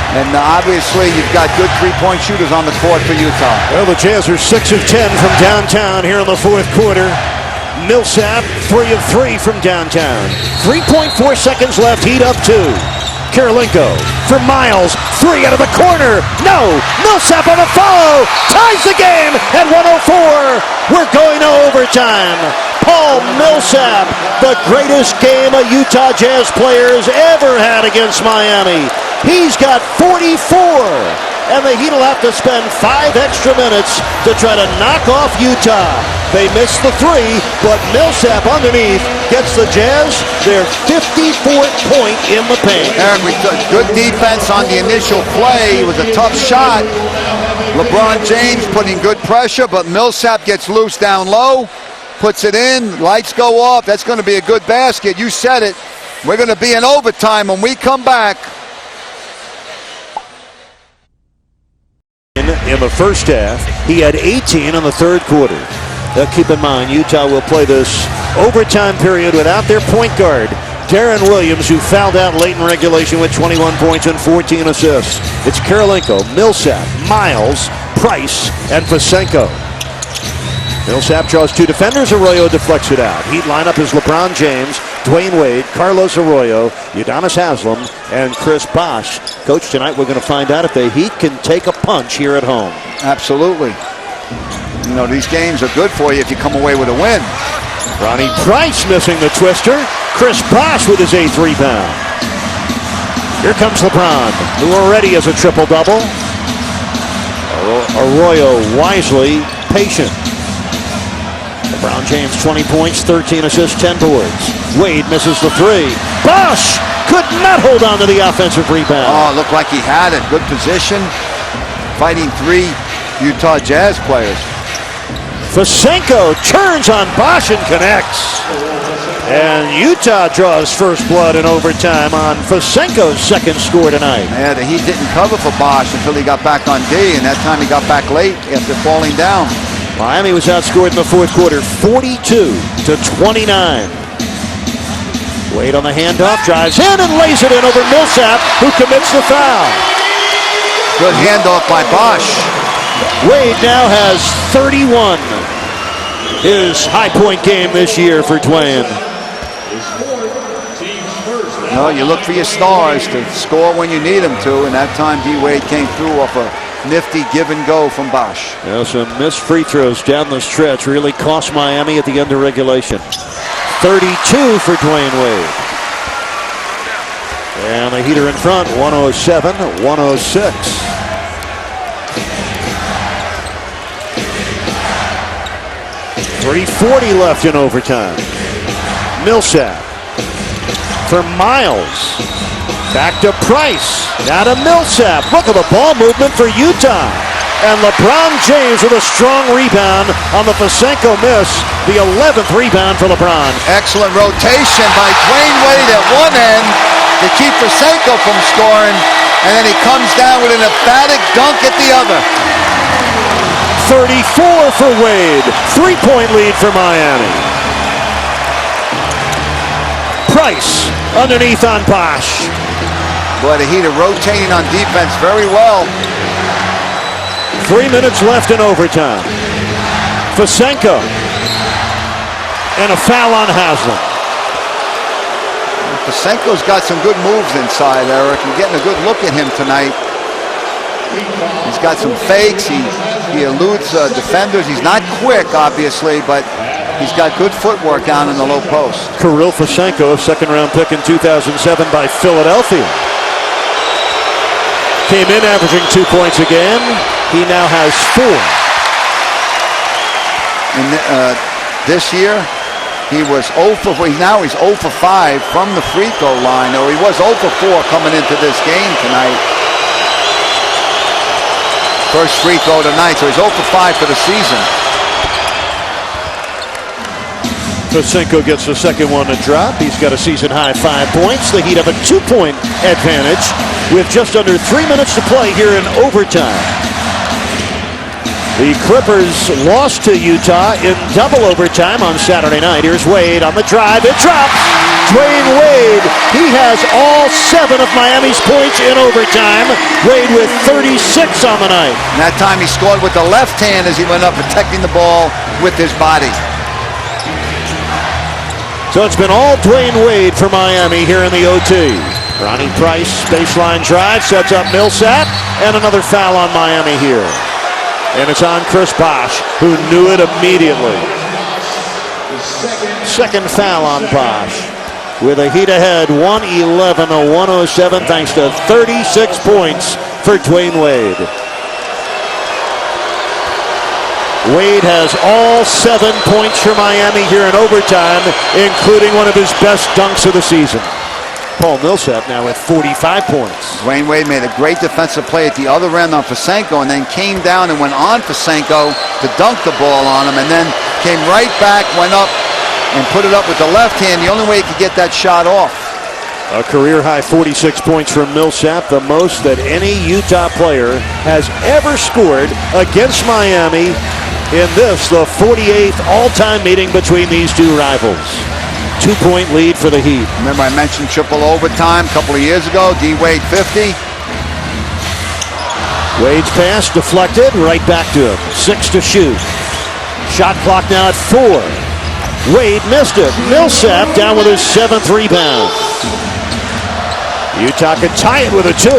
And obviously, you've got good 3-point shooters on the court for Utah. Well, the Jazz are 6 of 10 from downtown here in the 4th quarter. Millsap, 3 of 3 from downtown. 3.4 seconds left. Heat up 2. Karolinko for Miles. 3 out of the corner. No. Millsap on the follow. Ties the game at 104. We're going to overtime. Paul Millsap, the greatest game a Utah Jazz players ever had against Miami. He's got 44. And the Heat will have to spend 5 extra minutes to try to knock off Utah. They missed the 3, but Millsap underneath gets the Jazz their 54th point in the paint. Eric, we took good defense on the initial play. It was a tough shot. LeBron James putting good pressure, but Millsap gets loose down low, puts it in, lights go off. That's going to be a good basket. You said it. We're going to be in overtime when we come back. In the first half, he had 18 in the third quarter. Keep in mind, Utah will play this overtime period without their point guard, Darren Williams, who fouled out late in regulation with 21 points and 14 assists. It's Karolinko, Millsap, Miles, Price, and Vasenko. Millsap draws 2 defenders. Arroyo deflects it out. Heat lineup is LeBron James, Dwayne Wade, Carlos Arroyo, Udonis Haslem, and Chris Bosh. Coach, tonight we're going to find out if the Heat can take a punch here at home. Absolutely. You know, these games are good for you if you come away with a win. Ronnie Price missing the twister. Chris Bosh with his 8th rebound. Here comes LeBron, who already has a triple-double. Arroyo wisely patient. LeBron James 20 points, 13 assists, 10 boards. Wade misses the 3. Bosh could not hold on to the offensive rebound. Oh, looked like he had it. Good position. Fighting 3 Utah Jazz players. Vasenko turns on Bosh and connects. And Utah draws first blood in overtime on Vasenko's 2nd score tonight. Yeah, the Heat didn't cover for Bosh until he got back on D, and that time he got back late after falling down. Miami was outscored in the fourth quarter 42-29. Wade on the handoff, drives in and lays it in over Millsap, who commits the foul. Good handoff by Bosh. Wade now has 31. His high point game this year for Dwayne. No, you look for your stars to score when you need them to, and that time D. Wade came through off a nifty give and go from Bosh. Yeah, some missed free throws down the stretch really cost Miami at the end of regulation. 32 for Dwayne Wade. And the Heat are in front, 107-106. .340 left in overtime. Millsap for Miles. Back to Price. Now to Millsap. Look at the ball movement for Utah. And LeBron James with a strong rebound on the Vasenko miss. The 11th rebound for LeBron. Excellent rotation by Dwayne Wade at one end to keep Vasenko from scoring. And then he comes down with an emphatic dunk at the other. 34 for Wade. 3-point lead for Miami. Price underneath on Bosh. Boy, the Heat are rotating on defense very well. 3 minutes left in overtime. Vasenko. And a foul on Haslem. Vasenko's got some good moves inside, Eric. You're getting a good look at him tonight. He's got some fakes. He eludes defenders. He's not quick, obviously, but he's got good footwork down in the low post. Kirill Vasenko, a second-round pick in 2007 by Philadelphia. Came in averaging 2 points a game. He now has 4. And this year, he was 0 for 4. Now he's 0 for 5 from the free throw line. Or he was 0 for 4 coming into this game tonight. First free throw tonight, so he's 0 for 5 for the season. Vasenko gets the second one to drop. He's got a season-high 5 points. The Heat have a 2-point advantage with just under 3 minutes to play here in overtime. The Clippers lost to Utah in double overtime on Saturday night. Here's Wade on the drive. It drops. Dwayne Wade. He has all 7 of Miami's points in overtime. Wade with 36 on the night. And that time he scored with the left hand as he went up protecting the ball with his body. So it's been all Dwayne Wade for Miami here in the OT. Ronnie Price, baseline drive, sets up Millsap, and another foul on Miami here. And it's on Chris Bosh, who knew it immediately. Second foul on Bosh. With a Heat ahead, 111-107, thanks to 36 points for Dwayne Wade. Wade has all 7 points for Miami here in overtime, including one of his best dunks of the season. Paul Millsap now with 45 points. Dwayne Wade made a great defensive play at the other end on Fasenko and then came down and went on Fasenko to dunk the ball on him and then came right back, went up and put it up with the left hand. The only way he could get that shot off. A career-high 46 points from Millsap, the most that any Utah player has ever scored against Miami in this, the 48th all-time meeting between these two rivals. 2-point lead for the Heat. Remember I mentioned triple overtime a couple of years ago, D-Wade 50. Wade's pass deflected, right back to him. 6 to shoot. Shot clock now at 4. Wade missed it. Millsap down with his 7th rebound. Utah could tie it with a 2.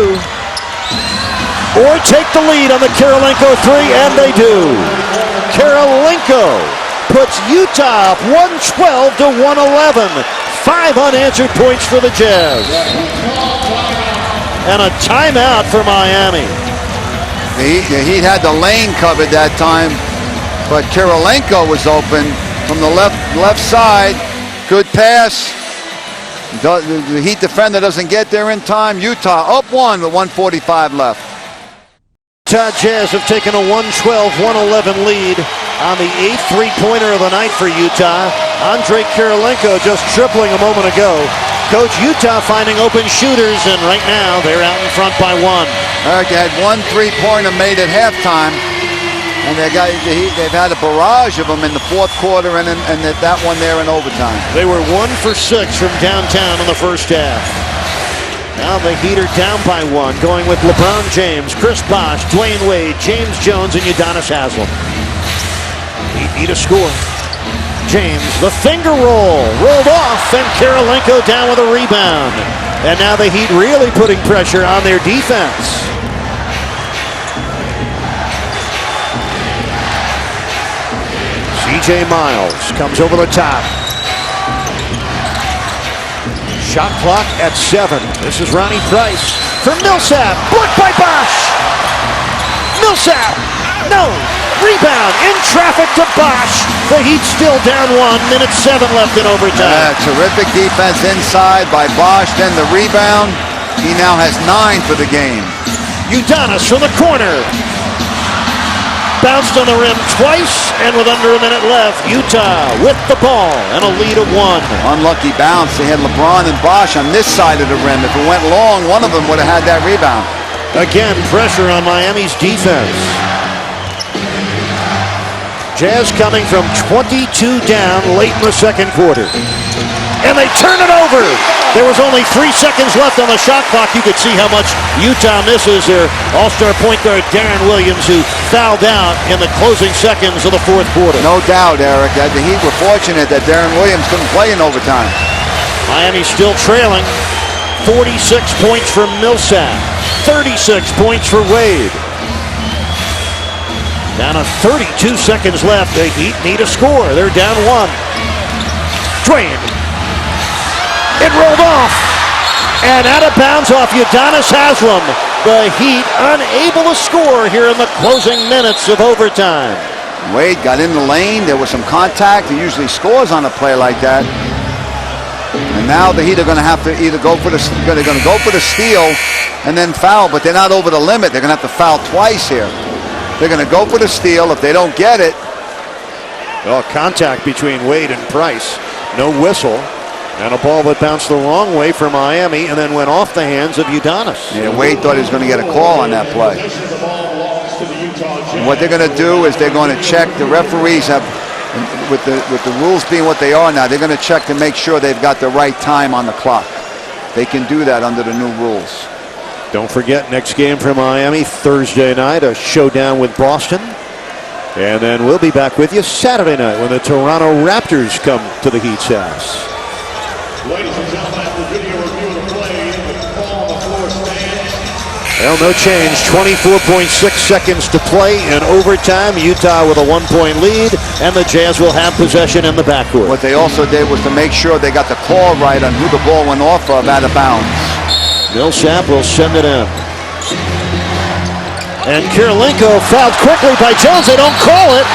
Or take the lead on the Karolinko 3, and they do. Karolinko puts Utah up 112-111. 5 unanswered points for the Jazz. And a timeout for Miami. The Heat had the lane covered that time, but Karolinko was open from the left side. Good pass. The Heat defender doesn't get there in time. Utah up 1 with 1:45 left. Utah Jazz have taken a 112-111 lead on the 8th three-pointer of the night for Utah. Andre Karolinko just tripling a moment ago. Coach, Utah finding open shooters, and right now they're out in front by 1. Eric, they had 1 3-pointer made at halftime, and they've had a barrage of them in the 4th quarter and that one there in overtime. They were 1 for 6 from downtown in the first half. Now the Heat are down by 1, going with LeBron James, Chris Bosh, Dwayne Wade, James Jones, and Udonis Haslem. Heat need a score. James, the finger roll, rolled off, and Karolinko down with a rebound. And now the Heat really putting pressure on their defense. C.J. Miles comes over the top. Shot clock at 7. This is Ronnie Price for Millsap. Blocked by Bosh. Millsap. No. Rebound in traffic to Bosh. The Heat still down 1. Minute 7 left in overtime. Terrific defense inside by Bosh. Then the rebound. He now has 9 for the game. Udonis from the corner. Bounced on the rim twice, and with under a minute left, Utah with the ball and a lead of 1. Unlucky bounce. They had LeBron and Bosh on this side of the rim. If it went long, one of them would have had that rebound. Again, pressure on Miami's defense. Jazz coming from 22 down late in the 2nd quarter. And they turn it over. There was only 3 seconds left on the shot clock. You could see how much Utah misses their all-star point guard Darren Williams, who fouled out in the closing seconds of the 4th quarter. No doubt, Eric. The Heat were fortunate that Darren Williams couldn't play in overtime. Miami still trailing. 46 points for Millsap. 36 points for Wade. Down to 32 seconds left. The Heat need a score. They're down 1. Dwayne. It rolled off. And out of bounds off Udonis Haslem. The Heat unable to score here in the closing minutes of overtime. Wade got in the lane. There was some contact. He usually scores on a play like that. And now the Heat are going to have to either go for the steal and then foul, but they're not over the limit. They're going to have to foul twice here. They're going to go for the steal. If they don't get it. Well, contact between Wade and Price. No whistle. And a ball that bounced the wrong way for Miami and then went off the hands of Udonis. Yeah, Wade thought he was going to get a call on that play. And what they're going to do is they're going to check. The referees have, with the rules being what they are now, they're going to check to make sure they've got the right time on the clock. They can do that under the new rules. Don't forget, next game for Miami, Thursday night, a showdown with Boston. And then we'll be back with you Saturday night when the Toronto Raptors come to the Heat's house. Ladies and gentlemen, the video review of the play. Well, no change. 24.6 seconds to play in overtime. Utah with a 1-point lead, and the Jazz will have possession in the backcourt. What they also did was to make sure they got the call right on who the ball went off of out of bounds. Millsap will send it in. And Kirilenko fouled quickly by Jones. They don't call it.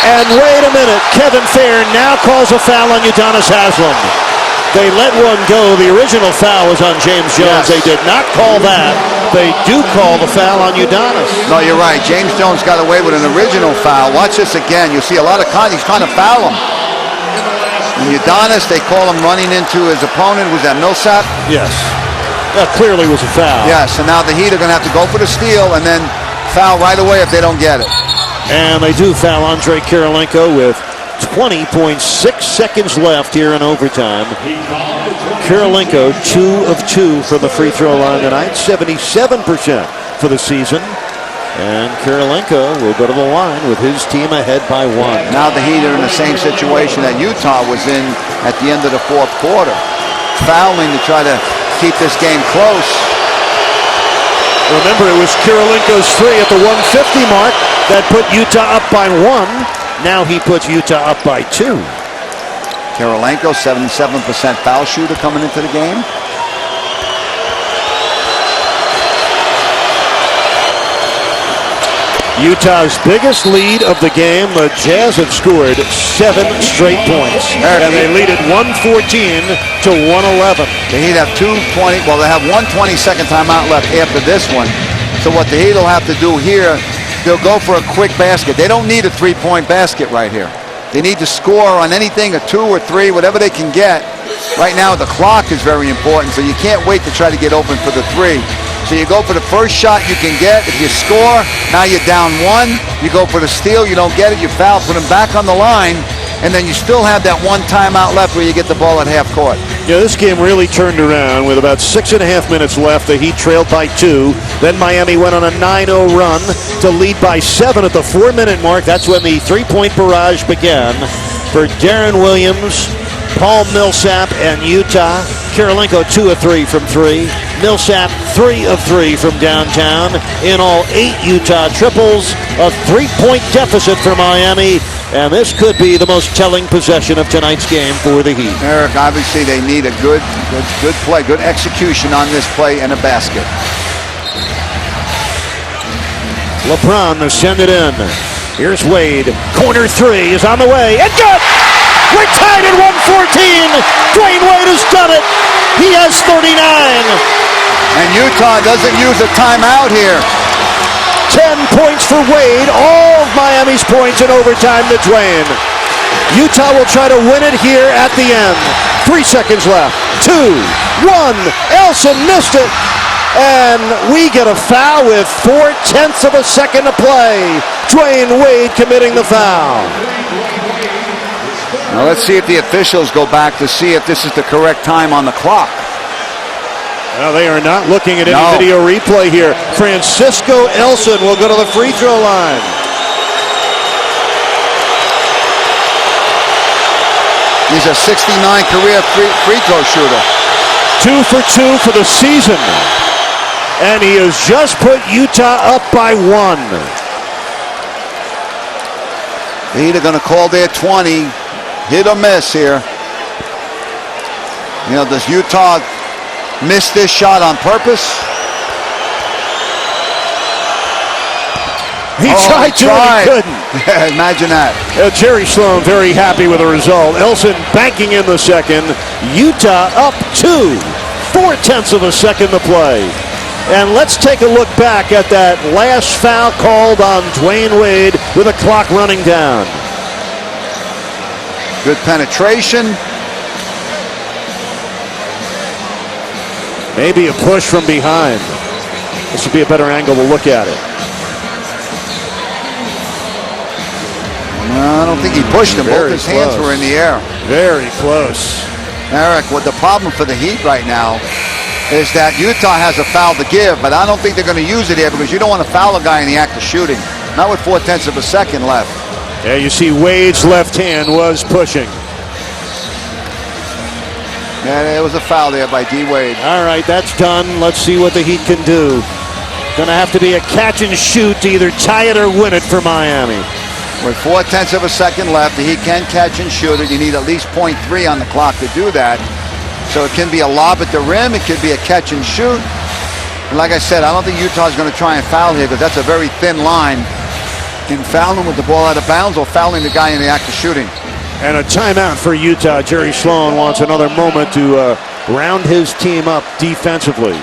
And wait a minute. Kevin Fair now calls a foul on Udonis Haslem. They let one go. The original foul was on James Jones. Yes. They did not call that. They do call the foul on Udonis. No, you're right. James Jones got away with an original foul. Watch this again. You see a lot of he's trying to foul him. And Udonis, they call him running into his opponent. Was that Millsap? Yes. That clearly was a foul. Yes, and now the Heat are going to have to go for the steal and then foul right away if they don't get it. And they do foul Andre Kirilenko with 20.6 seconds left here in overtime. Kirilenko 2 of 2 from the free throw line tonight, 77% for the season. And Kirilenko will go to the line with his team ahead by 1. Now the Heat are in the same situation that Utah was in at the end of the fourth quarter. Fouling to try to keep this game close. Remember, it was Kirilenko's 3 at the 150 mark that put Utah up by 1. Now he puts Utah up by 2. Kirilenko, 77% foul shooter coming into the game. Utah's biggest lead of the game. The Jazz have scored 7 straight points. And they lead it 114 to 111. The Heat have 2:20. Well, they have 1:20 timeout left after this one. So what the Heat will have to do here, they'll go for a quick basket. They don't need a 3-point basket right here. They need to score on anything, a 2 or 3, whatever they can get. Right now, the clock is very important, so you can't wait to try to get open for the 3. So you go for the first shot you can get. If you score, now you're down 1. You go for the steal, you don't get it, you foul, put them back on the line, and then you still have that 1 timeout left where you get the ball at half court. Yeah, this game really turned around with about 6.5 minutes left. The Heat trailed by 2. Then Miami went on a 9-0 run to lead by 7 at the 4-minute mark. That's when the 3-point barrage began for Darren Williams, Paul Millsap, and Utah. Kirilenko 2 of 3 from 3. Millsap 3 of 3 from downtown. In all, 8 Utah triples. A 3-point deficit for Miami. And this could be the most telling possession of tonight's game for the Heat. Eric, obviously they need a good play, good execution on this play and a basket. LeBron to send it in. Here's Wade. Corner 3 is on the way. And good! We're tied at 114. Dwayne Wade has done it. He has 39. And Utah doesn't use a timeout here. 10 points for Wade. All of Miami's points in overtime to Dwayne. Utah will try to win it here at the end. 3 seconds left. 2, 1. Elson missed it. And we get a foul with 0.4 of a second to play. Dwayne Wade committing the foul. Now let's see if the officials go back to see if this is the correct time on the clock. Well, they are not looking at any video replay here. Francisco Elson will go to the free throw line. He's a 69 career free throw shooter. 2 for 2 for the season. And he has just put Utah up by 1. The Heat are going to call their 20. Hit or miss here. You know, does Utah miss this shot on purpose? He tried to, and he couldn't. Imagine that. Jerry Sloan very happy with the result. Elson banking in the second. Utah up 2. 0.4 of a second to play. And let's take a look back at that last foul called on Dwayne Wade with the clock running down. Good penetration. Maybe a push from behind. This would be a better angle to look at it. No, I don't think he pushed him. Both his hands were in the air. Very close. Eric, what the problem for the Heat right now is that Utah has a foul to give, but I don't think they're going to use it here because you don't want to foul a guy in the act of shooting. Not with 0.4 of a second left. Yeah, you see Wade's left hand was pushing. Yeah, it was a foul there by D-Wade. All right, that's done. Let's see what the Heat can do. Going to have to be a catch and shoot to either tie it or win it for Miami. With 0.4 of a second left, the Heat can catch and shoot it. You need at least 0.3 on the clock to do that. So it can be a lob at the rim. It could be a catch and shoot. And like I said, I don't think Utah's going to try and foul here because that's a very thin line in fouling with the ball out of bounds or fouling the guy in the act of shooting. And a timeout for Utah. Jerry Sloan wants another moment to round his team up defensively.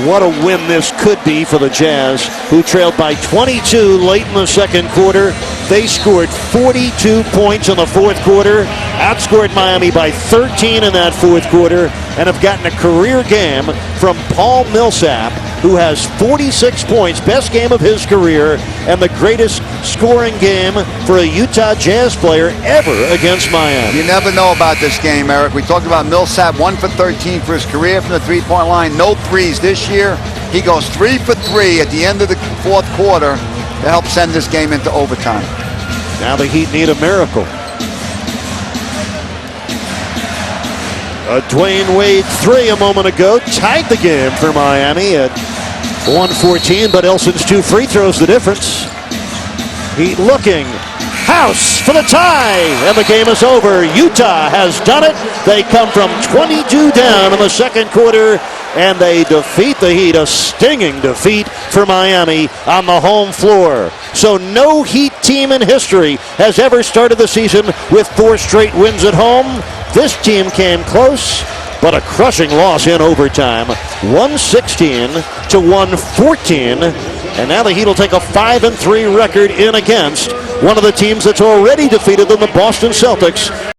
What a win this could be for the Jazz, who trailed by 22 late in the second quarter. They scored 42 points in the fourth quarter, outscored Miami by 13 in that fourth quarter, and have gotten a career game from Paul Millsap, who has 46 points, best game of his career, and the greatest scoring game for a Utah Jazz player ever against Miami. You never know about this game, Eric. We talked about Millsap, 1 for 13 for his career from the three-point line. No threes this year. He goes 3 for 3 at the end of the fourth quarter to help send this game into overtime. Now the Heat need a miracle. A Dwayne Wade 3 a moment ago tied the game for Miami at 114, but Elson's 2 free throws the difference. Heat looking. House for the tie, and the game is over. Utah has done it. They come from 22 down in the second quarter, and they defeat the Heat. A stinging defeat for Miami on the home floor. So no Heat team in history has ever started the season with 4 straight wins at home. This team came close, but a crushing loss in overtime, 116 to 114. And now the Heat will take a 5-3 record in against one of the teams that's already defeated them, the Boston Celtics.